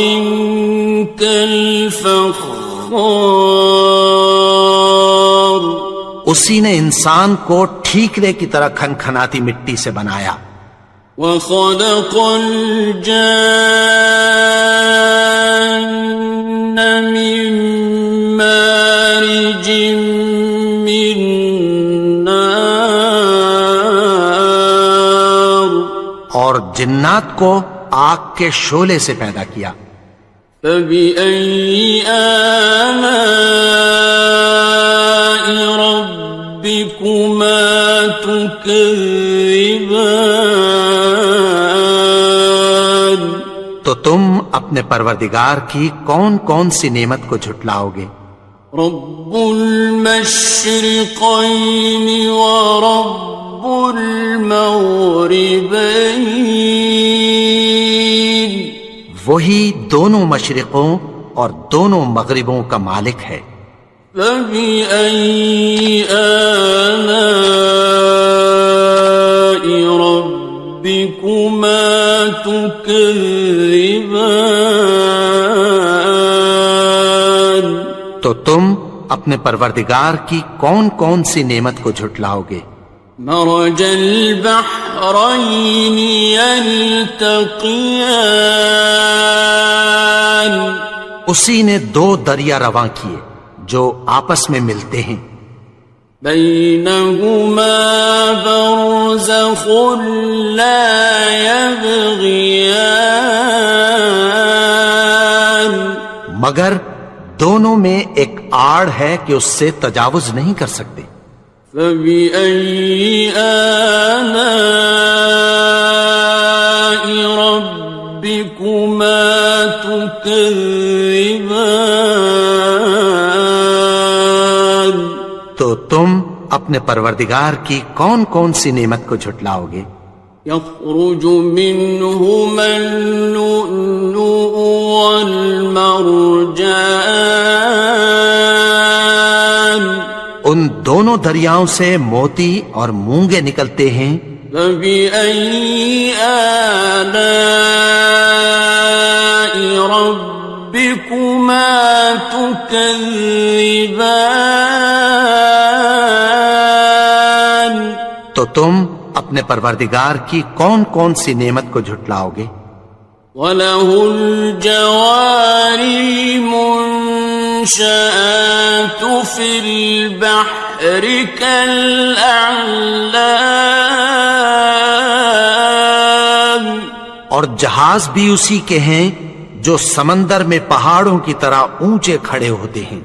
كالفخار، اسی نے انسان کو ٹھیکرے کی طرح کھنکھناتی مٹی سے بنایا. وخلق الجان من مارج من نار، اور جنات کو آگ کے شعلے سے پیدا کیا. فبأي آلاء ربكما تكذبان. تو تم اپنے پروردگار کی کون کون سی نعمت کو جھٹلاؤ گے؟ رب المشرقين ورب المغربين، وہی دونوں مشرقوں اور دونوں مغربوں کا مالک ہے. فبأي آلاء ربكما تكذبان؟ تو تم اپنے پروردگار کی کون کون سی نعمت کو جھٹلاؤ گے؟ مرج البحرين يلتقيان، اسی نے دو دریا رواں کیے جو آپس میں ملتے ہیں، بينهما برزخ لا يبغيان، مگر دونوں میں ایک آڑ ہے کہ اس سے تجاوز نہیں کر سکتے۔ فبأي آلاء ربكما تكذبان؟ تو تم اپنے پروردگار کی کون کون سی نعمت کو جھٹلاؤ گے؟ يخرج منهما اللؤلؤ والمرجان، ان دونوں دریاؤں سے موتی اور مونگے نکلتے ہیں۔ فبأي آلاء ربكما تكذبان؟ تو تم اپنے پروردگار کی کون کون سی نعمت کو جھٹلاؤ گے؟ وَلَهُ الْجَوَارِ الْمُنشَآتُ فِي الْبَحْرِ كَالْأَعْلَامِ، اور جہاز بھی اسی کے ہیں جو سمندر میں پہاڑوں کی طرح اونچے کھڑے ہوتے ہیں۔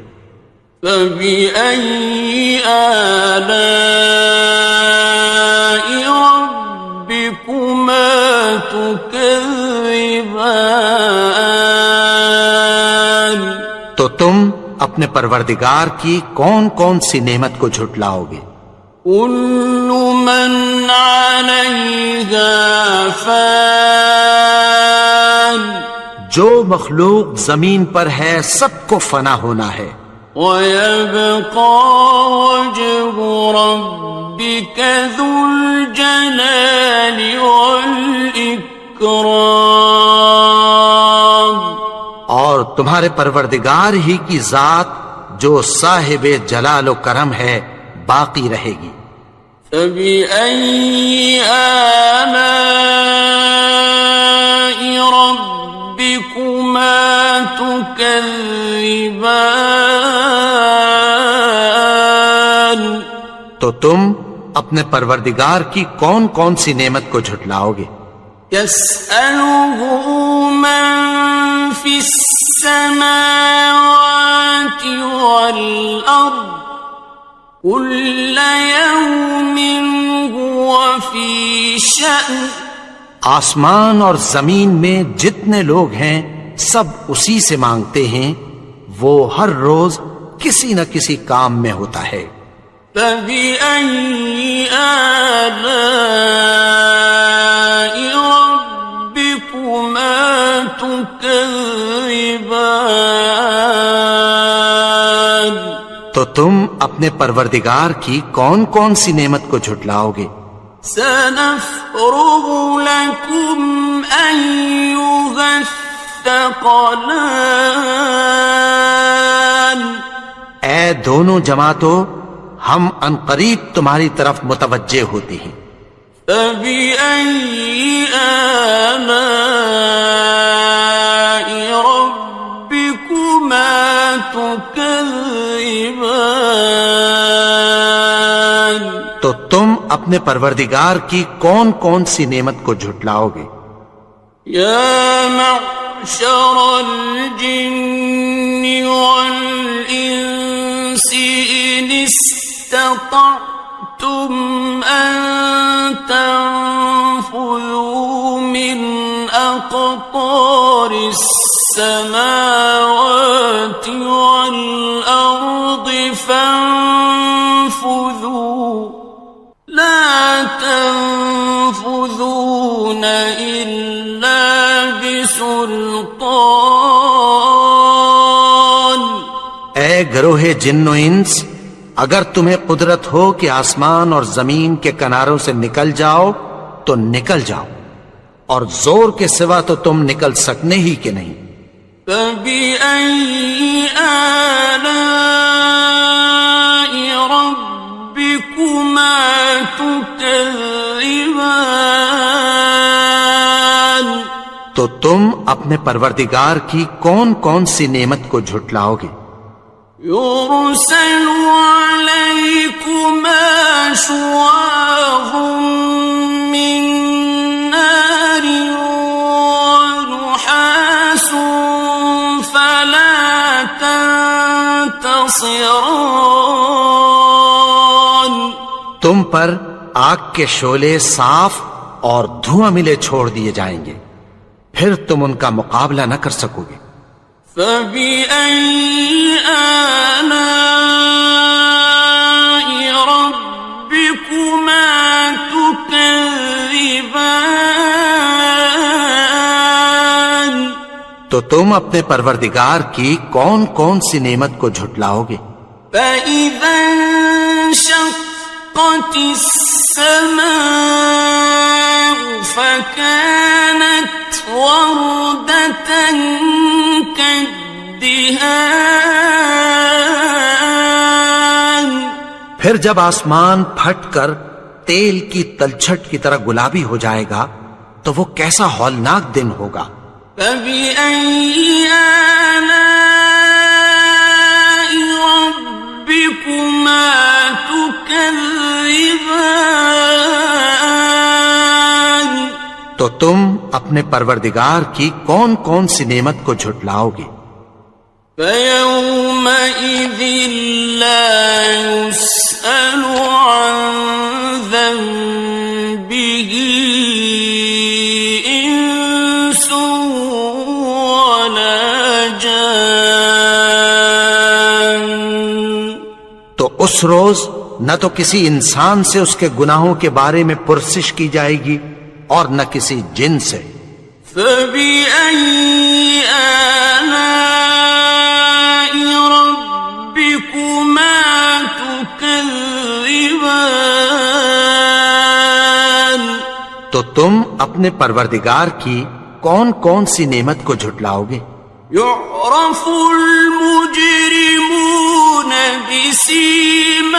فَبِأَيِّ آلَاءِ رَبِّكُمَا تُكَذِّبَانِ؟ تو تم اپنے پروردگار کی کون کون سی نعمت کو جھٹلاؤ گے؟ كُلُّ مَنْ عَلَيْهَا فَانٍ، جو مخلوق زمین پر ہے سب کو فنا ہونا ہے، وَيَبْقَى وَجْهُ رَبِّكَ ذُو الْجَلَالِ وَالْإِكْرَامِ، اور تمہارے پروردگار ہی کی ذات جو صاحب جلال و کرم ہے باقی رہے گی۔ فَبِأَيِّ آلَاءِ رَبِّكُمَا تُكَذِّبَانِ؟ تو تم اپنے پروردگار کی کون کون سی نعمت کو جھٹلاؤ گے؟ يَسْأَلُهُ مَن فِي السَّمَاوَاتِ وَالْأَرْضِ كُلَّ يَوْمٍ هُوَ فِي شَأْنٍ، آسمان اور زمین میں جتنے لوگ ہیں سب اسی سے مانگتے ہیں، وہ ہر روز کسی نہ کسی کام میں ہوتا ہے۔ فَبِأَيِّ آلَاءِ رَبِّكُمَا تُكَذِّبَانِ؟ تو تم اپنے پروردگار کی کون کون سی نعمت کو جھٹلاؤ گے؟ سَنَفْرُغُ لَكُمْ أَيُّهَ الثَّقَلَانِ، اے دونوں جماعتوں، ہم عنقریب تمہاری طرف متوجہ ہوتے ہیں۔ فَبِأَيِّ آلَاءِ رَبِّكُمَا تُكَذِّبَانِ؟ تو تم اپنے پروردگار کی کون کون سی نعمت کو جھٹلاؤ گے؟ يَا مَعْشَرَ الْجِنِّ وَالْإِنسِ إِنِ اسْتَطَعْتُمْ أَن تَنفُذُوا مِنْ أَقْطَارِ السَّمَاوَاتِ وَالْأَرْضِ فَانفُذُوا لَا تَنفُذُونَ إِلَّا بِسُلْطَانٍ۔ اے گروہ جن و انس، اگر تمہیں قدرت ہو کہ آسمان اور زمین کے کناروں سے نکل جاؤ تو نکل جاؤ، اور زور کے سوا تو تم نکل سکنے ہی کہ نہیں۔ فَبِأَيِّ آلَاءِ رَبِّكُمَا تُكَذِّبَانِ، تو تم اپنے پروردگار کی کون کون سی نعمت کو جھٹلاؤ گے؟ يُرْسَلُ عَلَيْكُمَا شُوَاظٌ مِّن نَّارٍ وَنُحَاسٌ فَلَا تَنتَصِرَانِ، تم پر آگ کے شعلے صاف اور دھواں ملے چھوڑ دیے جائیں گے، پھر تم ان کا مقابلہ نہ کر سکو گے۔ فَبِأَيِّ آلَاءِ رَبِّكُمَا تُكَذِّبَانِ، تو تم اپنے پروردگار کی کون کون سی نعمت کو جھٹلاؤ گے؟ فَإِذَا انشَقَّتِ السَّمَاءُ فَكَانَتْ وَرْدَةً كَالدِّهَانِ، پھر جب آسمان پھٹ کر تیل کی تلچھٹ کی طرح گلابی ہو جائے گا تو وہ کیسا ہولناک دن ہوگا۔ فَبِأَيِّ آلَاءِ رَبِّكُمَا تُكَذِّبَانِ، تو تم اپنے پروردگار کی کون کون سی نعمت کو جھٹلاؤ گے؟ فَيَوْمَئِذٍ لَا يُسْأَلُ عَنْ ذَنبِهِ إِنسٌ وَلَا جَانٌ، تو اس روز نہ تو کسی انسان سے اس کے گناہوں کے بارے میں پرسش کی جائے گی اور نہ کسی جن سے۔ فَبِأَيِّ آلَاءِ رَبِّكُمَا تُكَذِّبَانِ، تو تم اپنے پروردگار کی کون کون سی نعمت کو جھٹلاؤ گے؟ يُعْرَفُ الْمُجْرِمُونَ بِسِيمَاهُمْ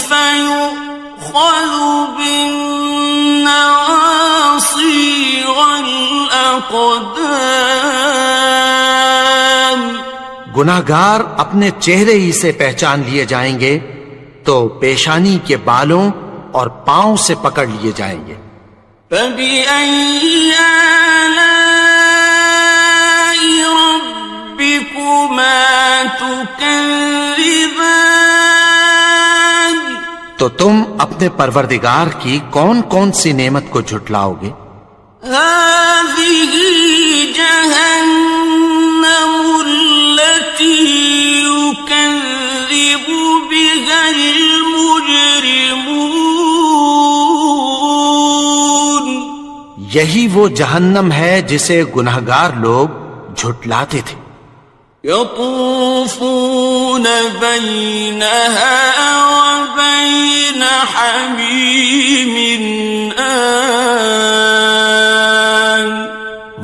فَيُؤْخَذُ بِالنَّوَاصِي وَالْأَقْدَامِ، گناہگار اپنے چہرے ہی سے پہچان لیے جائیں گے تو پیشانی کے بالوں اور پاؤں سے پکڑ لیے جائیں گے۔ فَبِأَيِّ آلَاءِ رَبِّكُمَا تُكَذِّبَانِ، تو تم اپنے پروردگار کی کون کون سی نعمت کو جھٹلاؤ گے؟ هَٰذِهِ جَهَنَّمُ الَّتِي يُكَذِّبُ بِهَا الْمُجْرِمُونَ، یہی وہ جہنم ہے جسے گناہگار لوگ جھٹلاتے تھے۔ يَطُوفُونَ بَيْنَهَا وَبَيْنَ حَمِيمٍ آنٍ،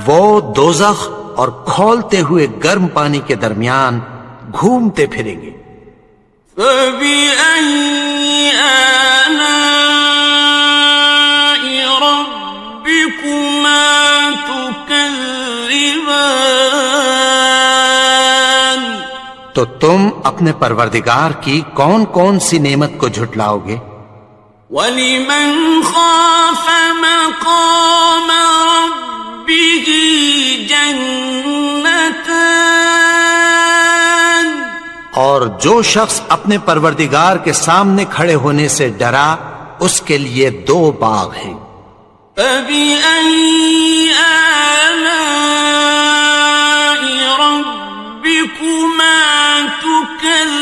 وہ دوزخ اور کھولتے ہوئے گرم پانی کے درمیان گھومتے پھریں گے۔ فَبِأَيِّ آلَاءِ رَبِّكُمَا تُكَذِّبَانِ، تو تم اپنے پروردگار کی کون کون سی نعمت کو جھٹلاؤ گے؟ وَلِمَنْ خَافَ مَقَامَ رَبِّهِ جَنَّتَانِ، اور جو شخص اپنے پروردگار کے سامنے کھڑے ہونے سے ڈرا اس کے لیے 2 باغ ہیں۔ فَبِأَيِّ آلَاءِ رَبِّكُمَا تُكَذِّبَانِ،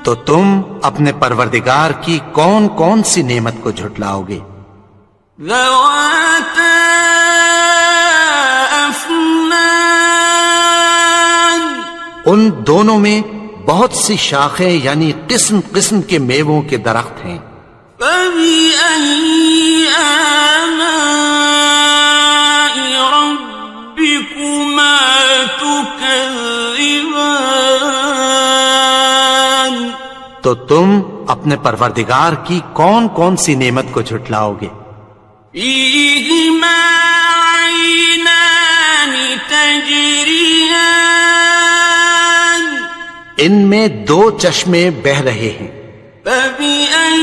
تو تم اپنے پروردگار کی کون کون سی نعمت کو جھٹلاؤ گے؟ ذَوَاتَا أَفْنَانٍ أكنان ان دونوں میں بہت سی شاخیں یعنی قسم قسم کے میووں کے درخت ہیں. فبأي آلاء ربكما تكذبان تو تم اپنے پروردگار کی کون کون سی نعمت کو جھٹلاؤ گے؟ فيهما عينان تجريان ان میں دو چشمے بہ رہے ہیں. فبأي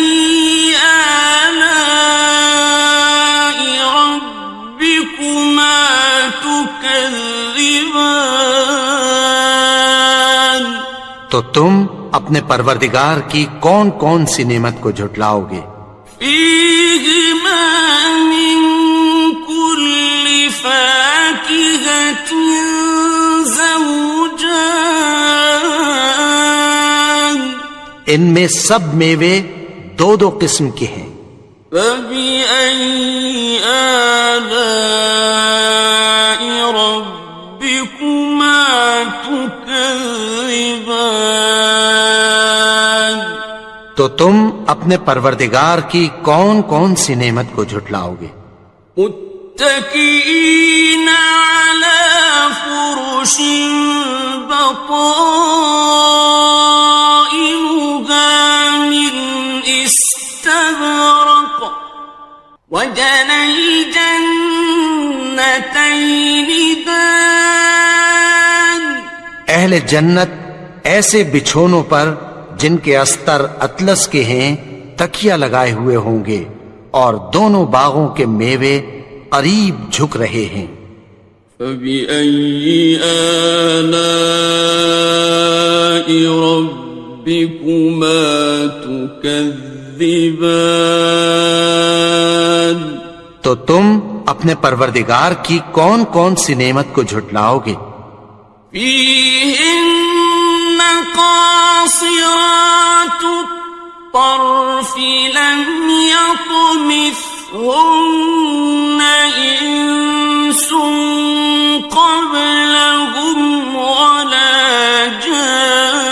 آلاء ربكما تكذبان تو تم اپنے پروردگار کی کون کون سی نعمت کو جھٹلاؤ گے؟ فيهما من كل فاكهة زوجان ان میں سب میوے دو دو قسم کے ہیں. فبأي آلاء ربكما تكذبان تو تم اپنے پروردگار کی کون کون سی نعمت کو جھٹلاؤ گے؟ متكئين على فرش بطائنها من استبرق وجنى الجنتين دان اہل جنت ایسے بچھونوں پر جن کے استر اطلس کے ہیں تکیہ لگائے ہوئے ہوں گے اور دونوں باغوں کے میوے قریب جھک رہے ہیں. فبأي آلاء ربكما تكذبان تو تم اپنے پروردگار کی کون کون سی نعمت کو جھٹلاؤ گے؟ فيهن قاصرات الطرف لم يطمثهن إنس قبلهم ولا جان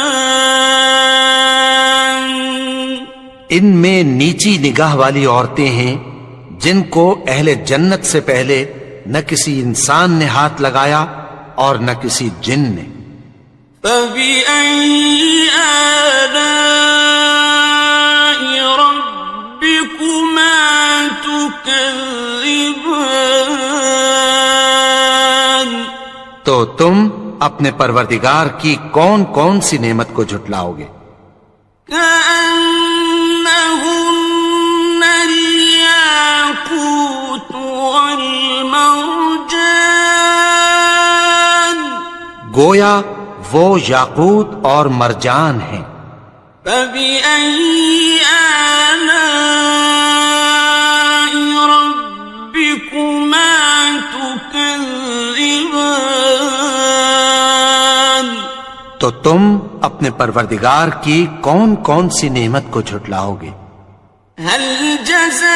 ان میں نیچی نگاہ والی عورتیں ہیں جن کو اہل جنت سے پہلے نہ کسی انسان نے ہاتھ لگایا اور نہ کسی جن نے. فبأي آلاء ربكما تكذبان تو تم اپنے پروردگار کی کون کون سی نعمت کو جھٹلاؤ گے؟ كأنهن الياقوت والمرجان گویا وہ یاقوت اور مرجان ہیں. فبأي آلاء ربكما تكذبان تو تم اپنے پروردگار کی کون کون سی نعمت کو جھٹلاؤ گے؟ هل جزاء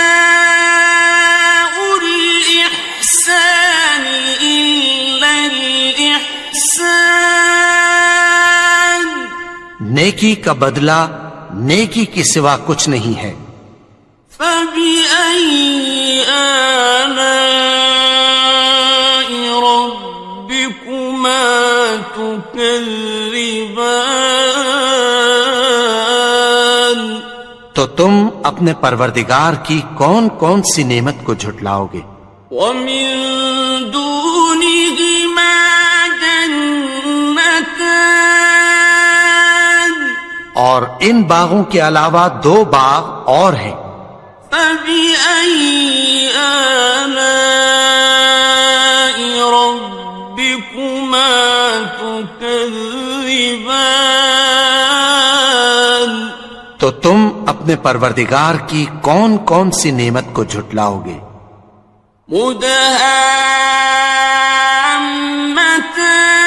الإحسان إلا الإحسان نیکی کا بدلہ نیکی کے سوا کچھ نہیں ہے. فبأي آلاء ربكما تكذبان تو تم اپنے پروردگار کی کون کون سی نعمت کو جھٹلاؤ گے؟ ومن دونهما جنتان اور ان باغوں کے علاوہ دو باغ اور ہیں. فبأي آلاء ربكما تكذبان تو تم اپنے پروردگار کی کون کون سی نعمت کو جھٹلاؤ گے؟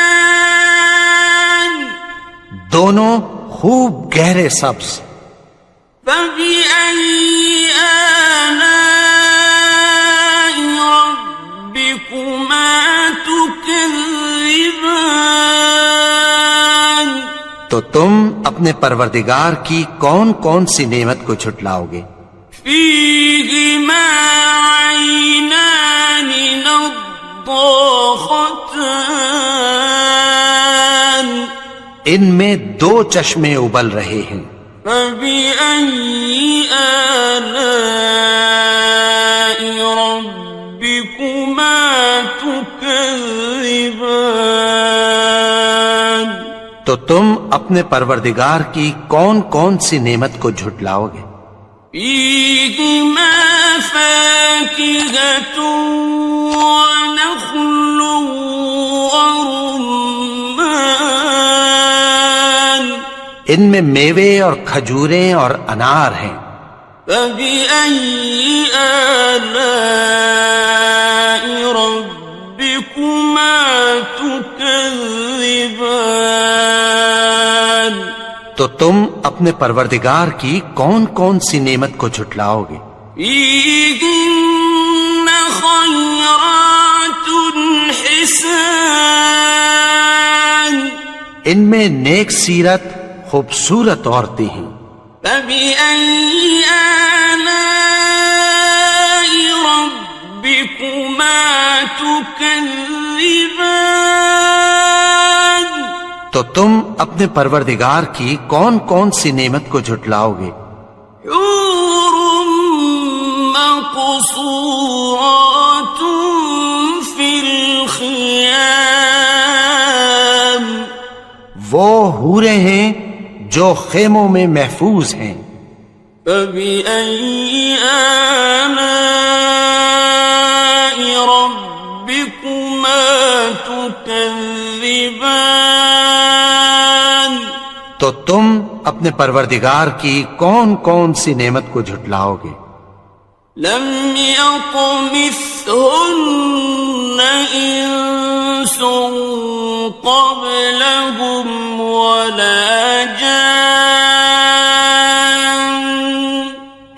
مدهامتان دونوں خوب گہرے سبز. فبأي آلاء ربكما تكذبان تو تم اپنے پروردگار کی کون کون سی نعمت کو جھٹلاؤ گے؟ فيهما عينان نضاختان ان میں دو چشمے ابل رہے ہیں، فبأي آلاء ربكما تكذبان تو تم اپنے پروردگار کی کون کون سی نعمت کو جھٹلاؤ گے؟ فيهما فاكهة ونخل ورمان ان میں میوے اور کھجوریں اور انار ہیں، فبأي آلاء ربكما تكذبان تو تم اپنے پروردگار کی کون کون سی نعمت کو جھٹلاؤ گے؟ فيهن خيرات حسان ان میں نیک سیرت خوبصورت عورتیں ہیں، فبأي آلاء ربكما تكذبان تو تم اپنے پروردگار کی کون کون سی نعمت کو جھٹلاؤ گے؟ حور مقصورات في الخيام وہ حوریں ہیں جو خیموں میں محفوظ ہیں، فبأي آلاء ربكما تكذبان تو تم اپنے پروردگار کی کون کون سی نعمت کو جھٹلاؤ گے؟ لم يطمثهن إنس قبلهم ولا جان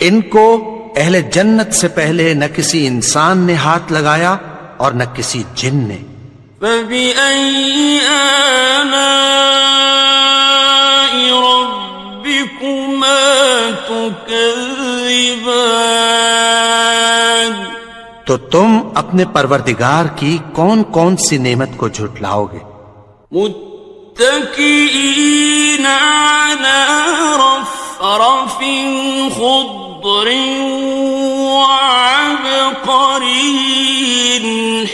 ان کو اہل جنت سے پہلے نہ کسی انسان نے ہاتھ لگایا اور نہ کسی جن نے، فبأي آلاء ربكما تكذبان تو تم اپنے پروردگار کی کون کون سی نعمت کو جھٹلاؤ گے؟ متكئين على رفرف خضر وعبقري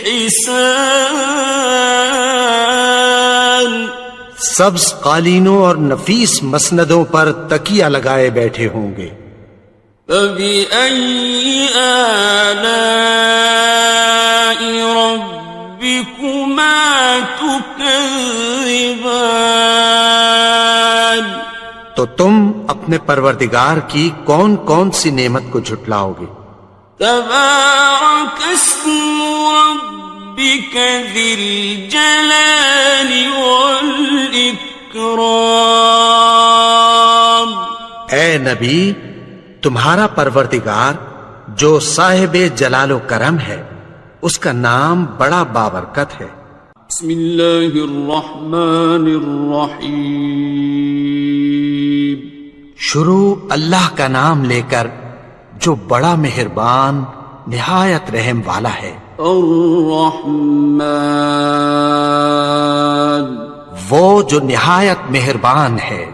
حسان سبز قالینوں اور نفیس مسندوں پر تکیہ لگائے بیٹھے ہوں گے، فبأي آلاء ربكما تكذبان تو تم اپنے پروردگار کی کون کون سی نعمت کو جھٹلاؤ گے؟ تبارك اسم ربك ذي الجلال والإكرام اے نبی، تمہارا پروردگار جو صاحب جلال و کرم ہے، اس کا نام بڑا بابرکت ہے۔ بسم اللہ الرحمن الرحیم شروع اللہ کا نام لے کر جو بڑا مہربان نہایت رحم والا ہے۔ الرحمن وہ جو نہایت مہربان ہے۔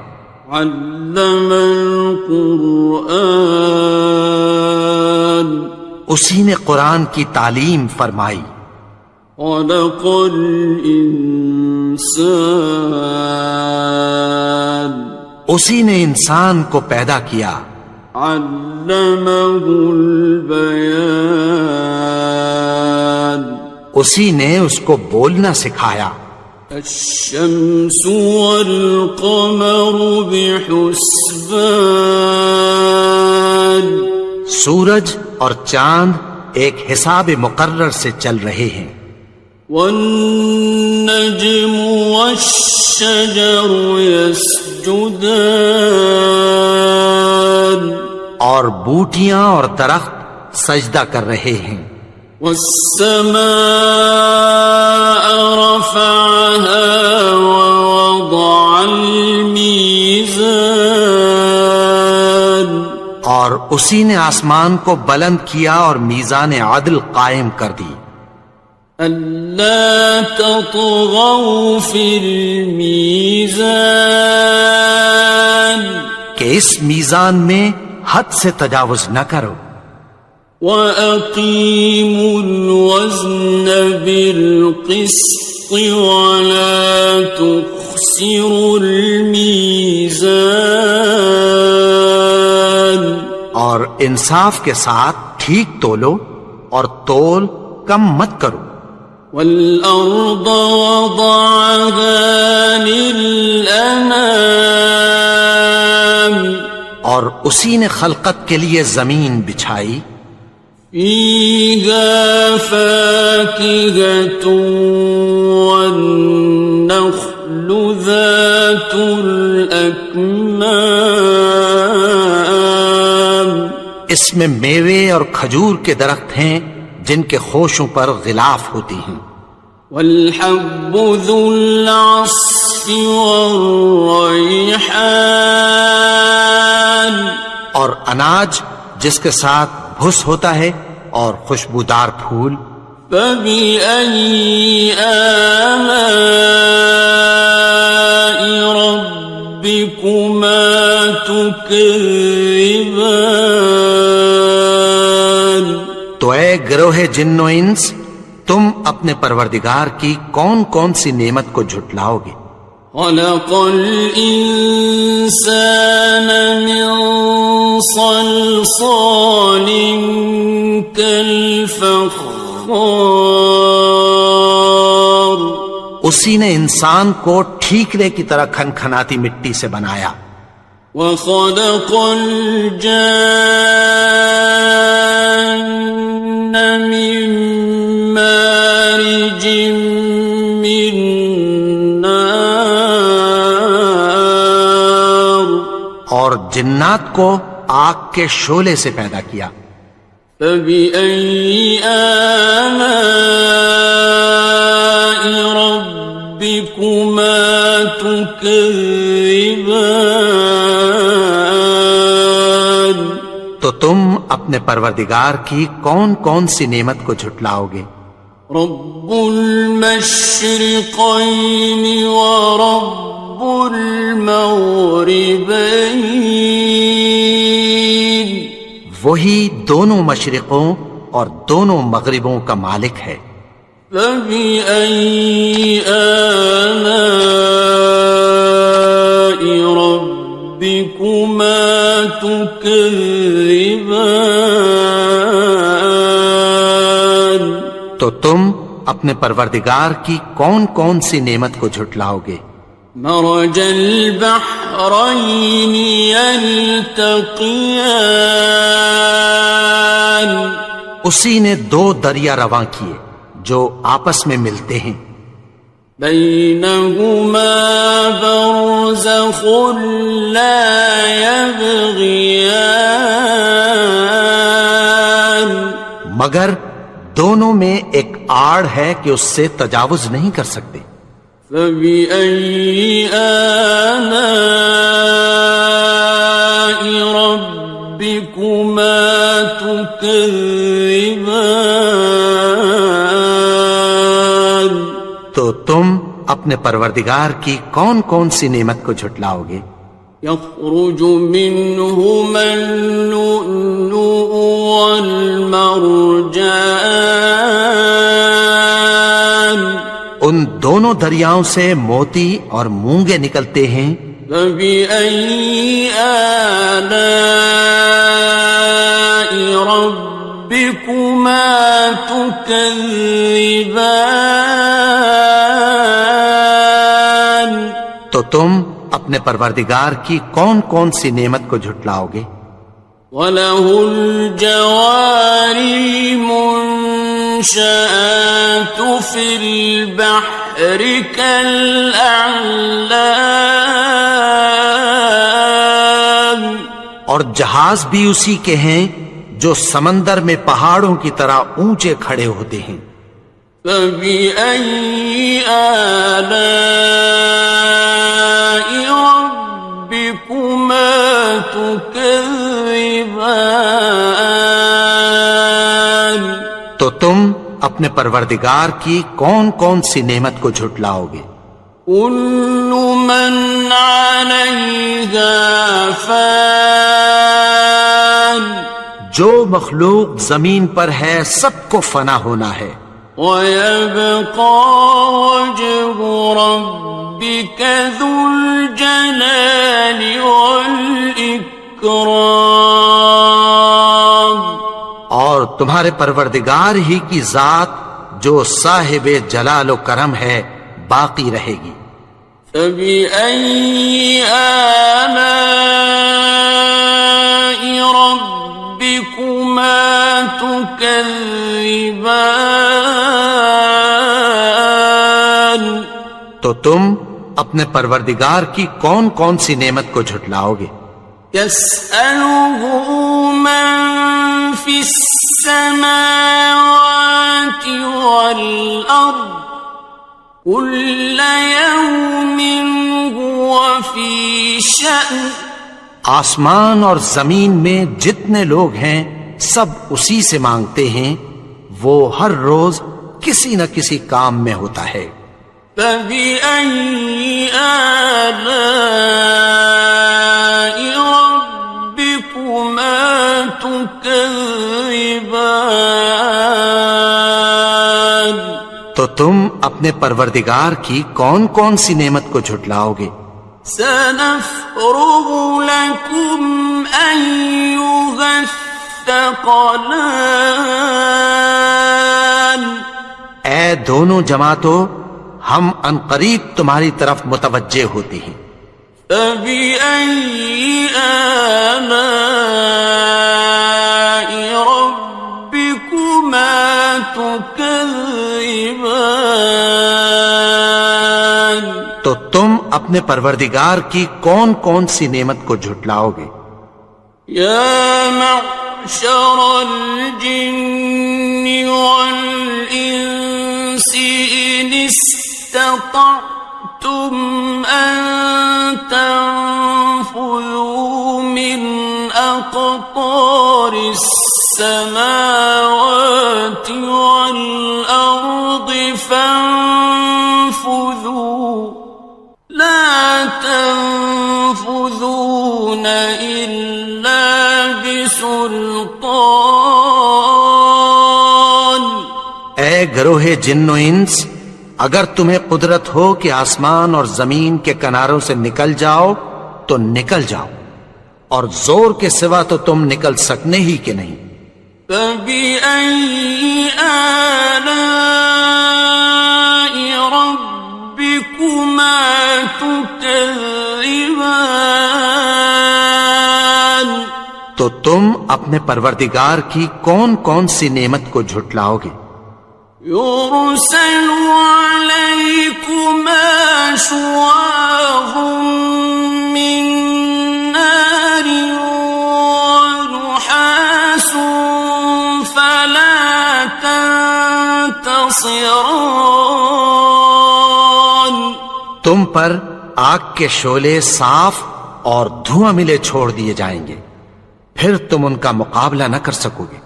علم القرآن اسی نے قرآن کی تعلیم فرمائی۔ خلق الانسان اسی نے انسان کو پیدا کیا۔ علمہ البیان اسی نے اس کو بولنا سکھایا۔ الشمس والقمر بحسبان سورج اور چاند ایک حساب مقرر سے چل رہے ہیں۔ والنجم والشجر يسجدان اور بوٹیاں اور درخت سجدہ کر رہے ہیں۔ والسماء رفعها ووضع الميزان اور اسی نے آسمان کو بلند کیا اور میزان عدل قائم کر دی ألا تطغوا في الميزان کہ اس میزان میں حد سے تجاوز نہ کرو وأقيموا الوزن بالقسط ولا تخسروا الميزان اور انصاف کے ساتھ ٹھیک تولو اور تول کم مت کرو والأرض وضعها للأنام اور اسی نے خلقت کے لیے زمین بچھائی فيها فاكهة والنخل ذات الأكمام اس میں میوے اور کھجور کے درخت ہیں جن کے خوشوں پر غلاف ہوتی ہیں والحب ذو العصف والريحان اور اناج جس کے ساتھ بھس ہوتا ہے اور خوشبودار پھول فبأي آلاء ربكما تكذبان تو اے گروہ جن و انس تم اپنے پروردگار کی کون کون سی نعمت کو جھٹلاؤ گے خلق الإنسان من صلصال كالفخار اسی نے انسان کو ٹھیکرے کی طرح کھنکھناتی مٹی سے بنایا وخلق الجان من مارج من نار اور جنات کو آگ کے شعلے سے پیدا کیا فبأي آلاء ربكما تكذبان تو تم اپنے پروردگار کی کون کون سی نعمت کو جھٹلاؤ گے رب المشرقين ورب المغربين وہی دونوں مشرقوں اور دونوں مغربوں کا مالک ہے فبأي آلاء ربكما تكذبان تو تم اپنے پروردگار کی کون کون سی نعمت کو جھٹلاؤ گے مرج البحرين يلتقيان اسی نے دو دریا رواں کیے جو آپس میں ملتے ہیں بينهما برزخ لا يبغيان مگر دونوں میں ایک آڑ ہے کہ اس سے تجاوز نہیں کر سکتے فبأي آلاء ربكما تكذبان تو تم اپنے پروردگار کی کون کون سی نعمت کو جھٹلاؤ گے يخرج منهما اللؤلؤ والمرجان ان دونوں دریاؤں سے موتی اور مونگے نکلتے ہیں فبأي آلاء ربكما تكذبان تو تم اپنے پروردگار کی کون کون سی نعمت کو جھٹلاؤ گے وَلَهُ الْجَوَارِ الْمُنشَآتُ فِي الْبَحْرِ كَالْأَعْلَامِ اور جہاز بھی اسی کے ہیں جو سمندر میں پہاڑوں کی طرح اونچے کھڑے ہوتے ہیں فَبِأَيِّ آلَاءِ رَبِّكُمَا تُكَذِّبَانِ تو تم اپنے پروردگار کی کون کون سی نعمت کو جھٹلاؤ گے؟ كل من عليها فان جو مخلوق زمین پر ہے سب کو فنا ہونا ہے، ويبقى وجه ربك ذو الجلال والإكرام اور تمہارے پروردگار ہی کی ذات جو صاحب جلال و کرم ہے باقی رہے گی۔ فبأي آلاء ربكما تكذبان تو تم اپنے پروردگار کی کون کون سی نعمت کو جھٹلاؤ گے؟ يسأله من في السماوات والأرض كل يوم هو في شأن آسمان اور زمین میں جتنے لوگ ہیں سب اسی سے مانگتے ہیں، وہ ہر روز کسی نہ کسی کام میں ہوتا ہے۔ فبأي آلاء ربكما تكذبان تو تم اپنے پروردگار کی کون کون سی نعمت کو جھٹلاؤ گے؟ سنفرغ لكم أيها الثقلان اے دونوں جماعتوں، ہم عنقریب تمہاری طرف متوجہ ہوتے ہیں۔ فبأي آلاء ربكما تكذبان تو تم اپنے پروردگار کی کون کون سی نعمت کو جھٹلاؤ گے؟ يا معشر الجن والإنس إن استطعتم أن تنفذوا من أقطار السماوات والأرض فانفذوا لا تنفذون إلا بسلطان اے گروہ جن و انس، اگر تمہیں قدرت ہو کہ آسمان اور زمین کے کناروں سے نکل جاؤ تو نکل جاؤ، اور زور کے سوا تو تم نکل سکنے ہی کہ نہیں۔ فبأي آلاء ربكما تكذبان تو تم اپنے پروردگار کی کون کون سی نعمت کو جھٹلاؤ گے؟ يرسل عليكما شواظ من نار ونحاس فلا تنتصران تم پر آگ کے شعلے صاف اور دھواں ملے چھوڑ دیے جائیں گے، پھر تم ان کا مقابلہ نہ کر سکو گے۔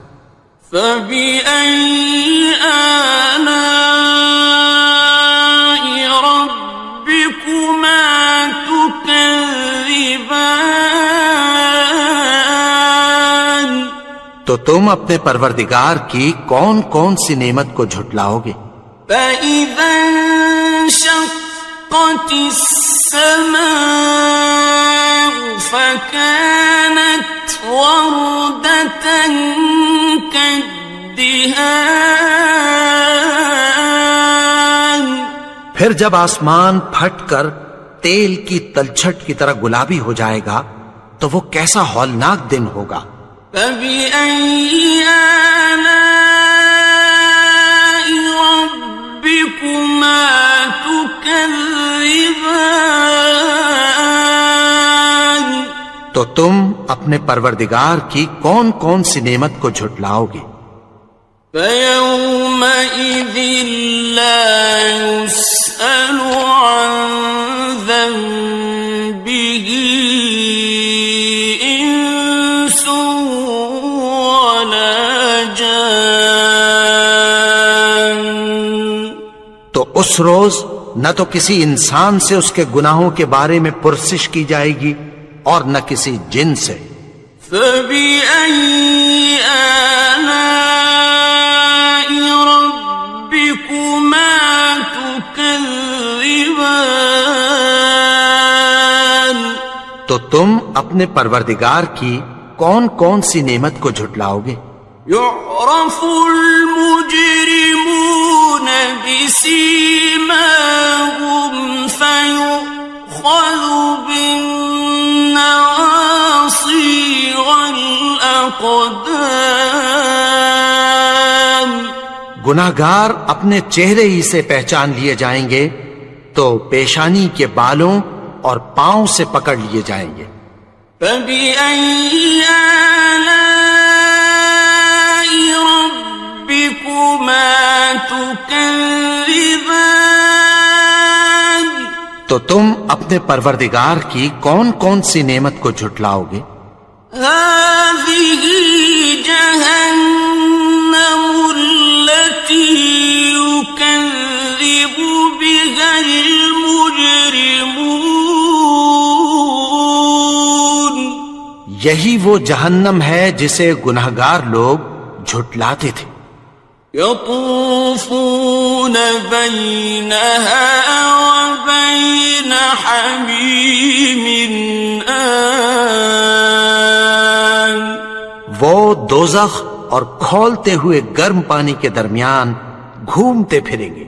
فبأي آلاء ربكما تكذبان تو تم اپنے پروردگار کی کون کون سی نعمت کو جھٹلاؤ گے؟ فإذا انشقت السماء فكانت وردة كالدهان پھر جب آسمان پھٹ کر تیل کی تلچھٹ کی طرح گلابی ہو جائے گا تو وہ کیسا ہولناک دن ہوگا۔ فبأي آلاء ربكما تكذبان تو تم اپنے پروردگار کی کون کون سی نعمت کو جھٹلاؤ گے؟ فيومئذ لا يسأل عن ذنبه إنس ولا جان. تو اس روز نہ تو کسی انسان سے اس کے گناہوں کے بارے میں پرسش کی جائے گی اور نہ کسی جن سے. فَبِأَيِّ آلَاءِ رَبِّكُمَا تُكَذِّبَانِ. تو تم اپنے پروردگار کی کون کون سی نعمت کو جھٹلاؤ گے؟ يعرف المجرمون بسيماهم فيؤخذ بالنواصي والأقدام. گناہگار اپنے چہرے ہی سے پہچان لیے جائیں گے تو پیشانی کے بالوں اور پاؤں سے پکڑ لیے جائیں گے. فَبِأَيِّ آلَاءِ رَبِّكُمَا تُكَذِّبَانِ. تو تم اپنے پروردگار کی کون کون سی نعمت کو جھٹلاؤ گے؟ هَذِهِ جَهَنَّمُ الَّتِي يُكَذِّبُ بِهَا الْمُجْرِمُونَ. یہی وہ جہنم ہے جسے گناہگار لوگ جھٹلاتے تھے. يطوفون بينها وبين حميم آن. وہ دوزخ اور کھولتے ہوئے گرم پانی کے درمیان گھومتے پھریں گے.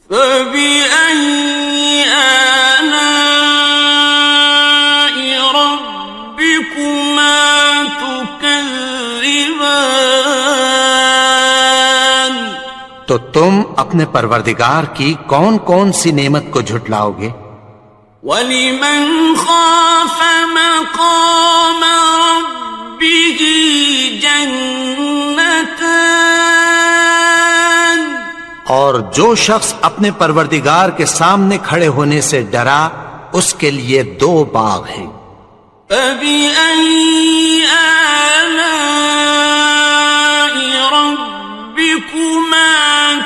فَبِأَيِّ آلَاءِ رَبِّكُمَا تُكَذِّبَانِ. تو تم اپنے پروردگار کی کون کون سی نعمت کو جھٹلاؤ گے؟ وَلِمَنْ خَافَ مَقَامَ رَبِّهِ جَنَّتَانِ. اور جو شخص اپنے پروردگار کے سامنے کھڑے ہونے سے ڈرا اس کے لیے 2 باغ ہیں. فَبِأَيِّ آلَاءِ رَبِّكُمَا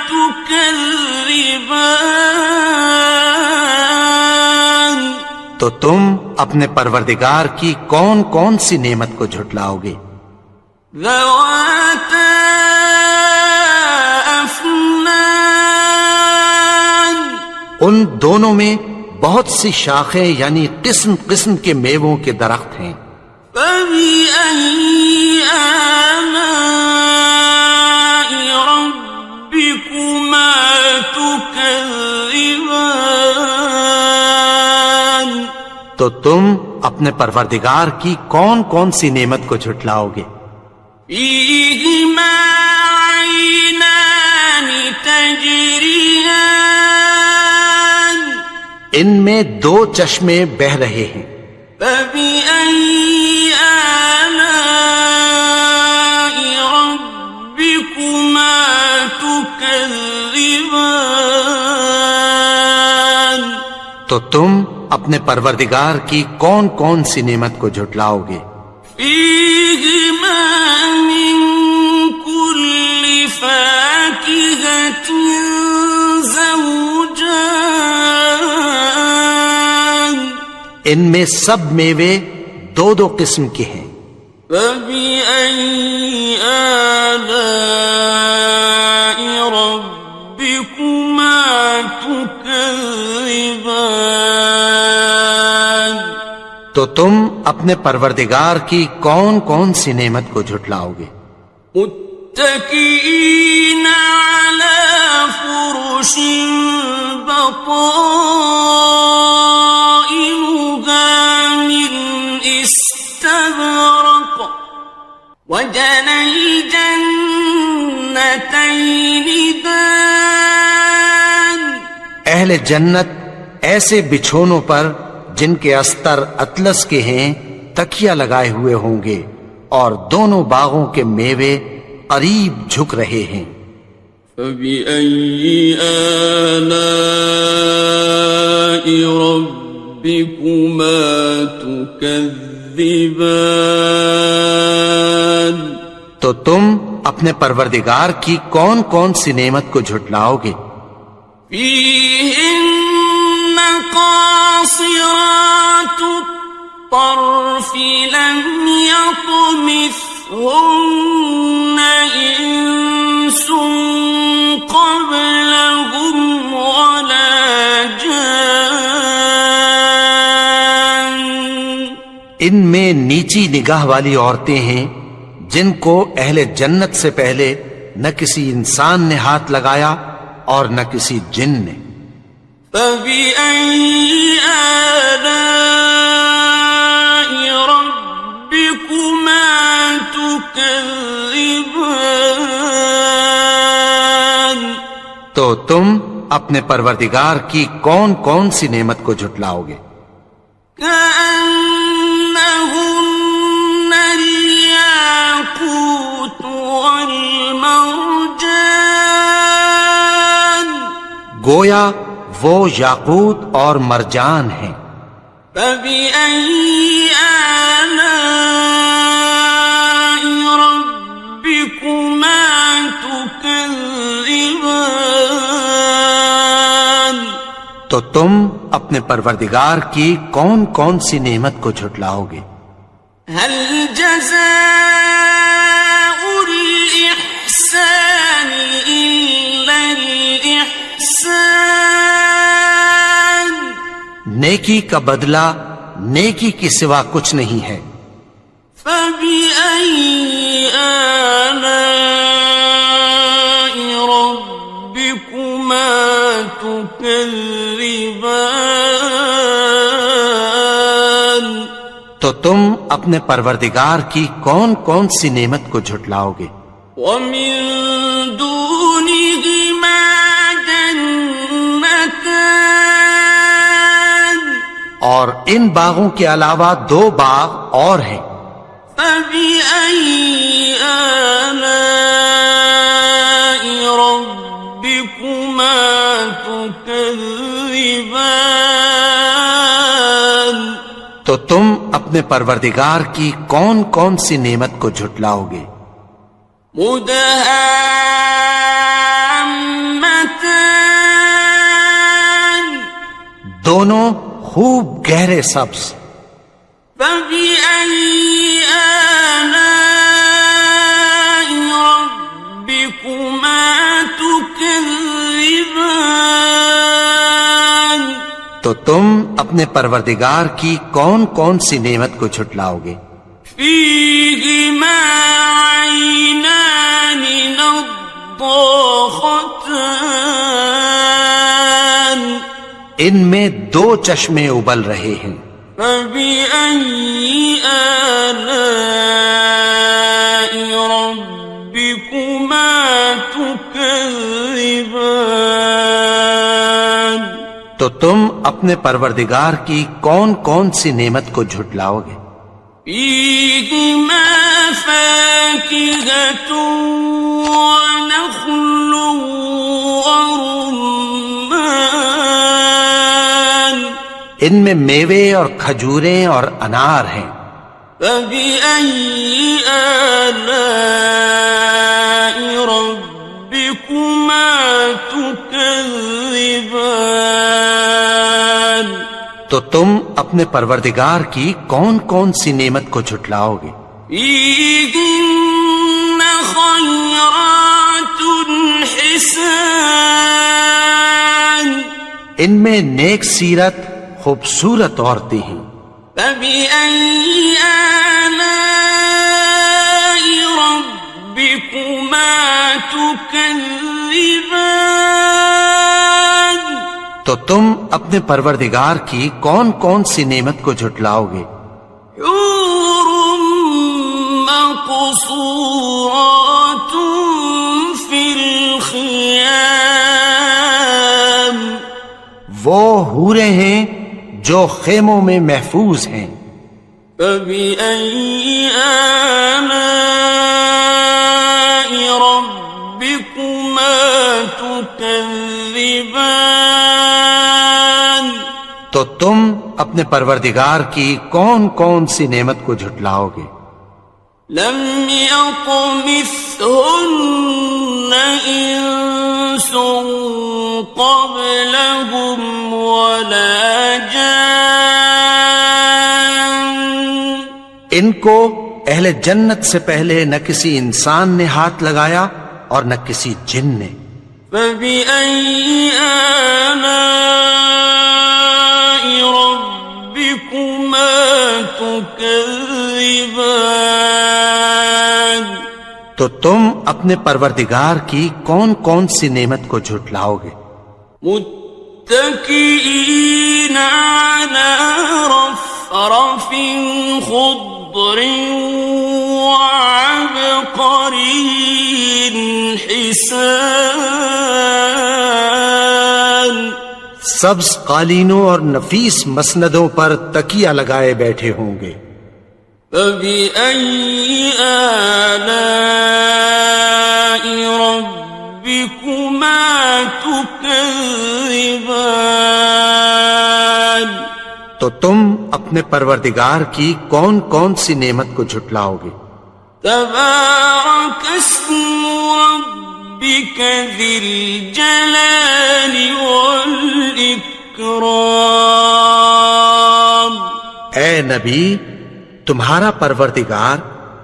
تُكَذِّبَانِ. تو تم اپنے پروردگار کی کون کون سی نعمت کو جھٹلاؤ گے؟ ذَوَاتَا أَفْنَانٍ. ان دونوں میں بہت سی شاخیں یعنی قسم قسم کے میووں کے درخت ہیں. فَبِأَيِّ آلَاءِ رَبِّكُمَا تُكَذِّبَانِ. تو تم اپنے پروردگار کی کون کون سی نعمت کو جھٹلاؤ گے؟ فِيهِمَا عَيْنَانِ تَجْرِيَانِ. ان میں 2 چشمے بہہ رہے ہیں. فَبِأَيِّ آلَاءِ رَبِّكُمَا تُكَذِّبَانِ. تو تم اپنے پروردگار کی کون کون سی نعمت کو جھٹلاؤ گے؟ فِيهِمَا مِن كُلِّ فَاكِهَةٍ زَوْجَانِ. ان میں سب میوے 2 قسم کے ہیں. فَبِأَيِّ آلَاءِ رَبِّكُمَا تُكَذِّبَانِ. تو تم اپنے پروردگار کی کون کون سی نعمت کو جھٹلاؤ گے؟ متكئين على فرش بطائنها من استبرق وجنى الجنتين دان. اہل جنت ایسے بچھونوں پر جن کے استر اطلس کے ہیں تکیہ لگائے ہوئے ہوں گے اور دونوں باغوں کے میوے قریب جھک رہے ہیں. فَبِأَيِّ آلَاءِ رَبِّكُمَا تُكَذِّبَانِ. تو تم اپنے پروردگار کی کون کون سی نعمت کو جھٹلاؤ گے؟ فيهن قاصرات الطرف لم يطمثهن إنس قبلهم ولا جان. ان میں نیچی نگاہ والی عورتیں ہیں جن کو اہل جنت سے پہلے نہ کسی انسان نے ہاتھ لگایا اور نہ کسی جن نے. فَبِأَيِّ آلَاءِ رَبِّكُمَا تُكَذِّبَانِ. تو تم اپنے پروردگار کی کون کون سی نعمت کو جھٹلاؤ گے؟ كأنهن الياقوت والمرجان. گویا وہ یاقوت اور مرجان ہیں. فبأي آلاء ربكما تكذبان. تو تم اپنے پروردگار کی کون کون سی نعمت کو جھٹلاؤ گے؟ هل جزاء الإحسان إلا الإحسان. نیکی کا بدلہ نیکی کی سوا کچھ نہیں ہے. فبأي آلاء ربكما تكذبان. تو تم اپنے پروردگار کی کون کون سی نعمت کو جھٹلاؤ گے؟ ومن دونهما جنتان. اور ان باغوں کے علاوہ دو باغ اور ہیں. فبأي آلاء ربكما تكذبان. تو تم اپنے پروردگار کی کون کون سی نعمت کو جھٹلاؤ گے؟ مدهامتان. دونوں خوب گہرے سبز. فبأي آلاء ربكما تكذبان. تو تم اپنے پروردگار کی کون کون سی نعمت کو جھٹلاؤ گے؟ فيهما عينان نضاختان. ان میں دو چشمے ابل رہے ہیں. فبأي آلاء ربكما تكذبان. تو تم اپنے پروردگار کی کون کون سی نعمت کو جھٹلاؤ گے؟ فيهما فاكهة ونخل ورمان. ان میں میوے اور کھجوریں اور انار ہیں. فبأي آلاء ربكما تكذبان. تو تم اپنے پروردگار کی کون کون سی نعمت کو جھٹلاؤ گے؟ فيهن خيرات حسان. ان میں نیک سیرت خوبصورت عورتیں ہیں. فبأي آلاء ربكما تكذبان. تو تم اپنے پروردگار کی کون کون سی نعمت کو جھٹلاؤ گے؟ حور مقصورات في الخيام. وہ حوریں ہیں جو خیموں میں محفوظ ہیں. فبأي آلاء ربكما تكذبان. تو تم اپنے پروردگار کی کون کون سی نعمت کو جھٹلاؤ گے؟ لم يطمثهن إنس قبلهم ولا جان ان کو اہل جنت سے پہلے نہ کسی انسان نے ہاتھ لگایا اور نہ کسی جن نے. فبأي آلاء ربكما تكذبان تو تم اپنے پروردگار کی کون کون سی نعمت کو جھٹلاؤ گے؟ متكئين على رفرف خضر وعبقري حسان سبز قالینوں اور نفیس مسندوں پر تکیہ لگائے بیٹھے ہوں گے. فبأي آلاء ربكما تكذبان تو تم اپنے پروردگار کی کون کون سی نعمت کو جھٹلاؤ گے؟ تبارك اسم ربك ذي الجلال والإكرام. اے نبی، تمہارا پروردگار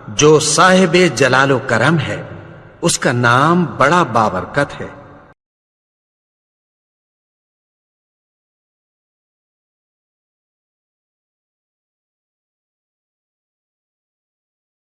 جو صاحب جلال و کرم ہے، اس کا نام بڑا بابرکت ہے.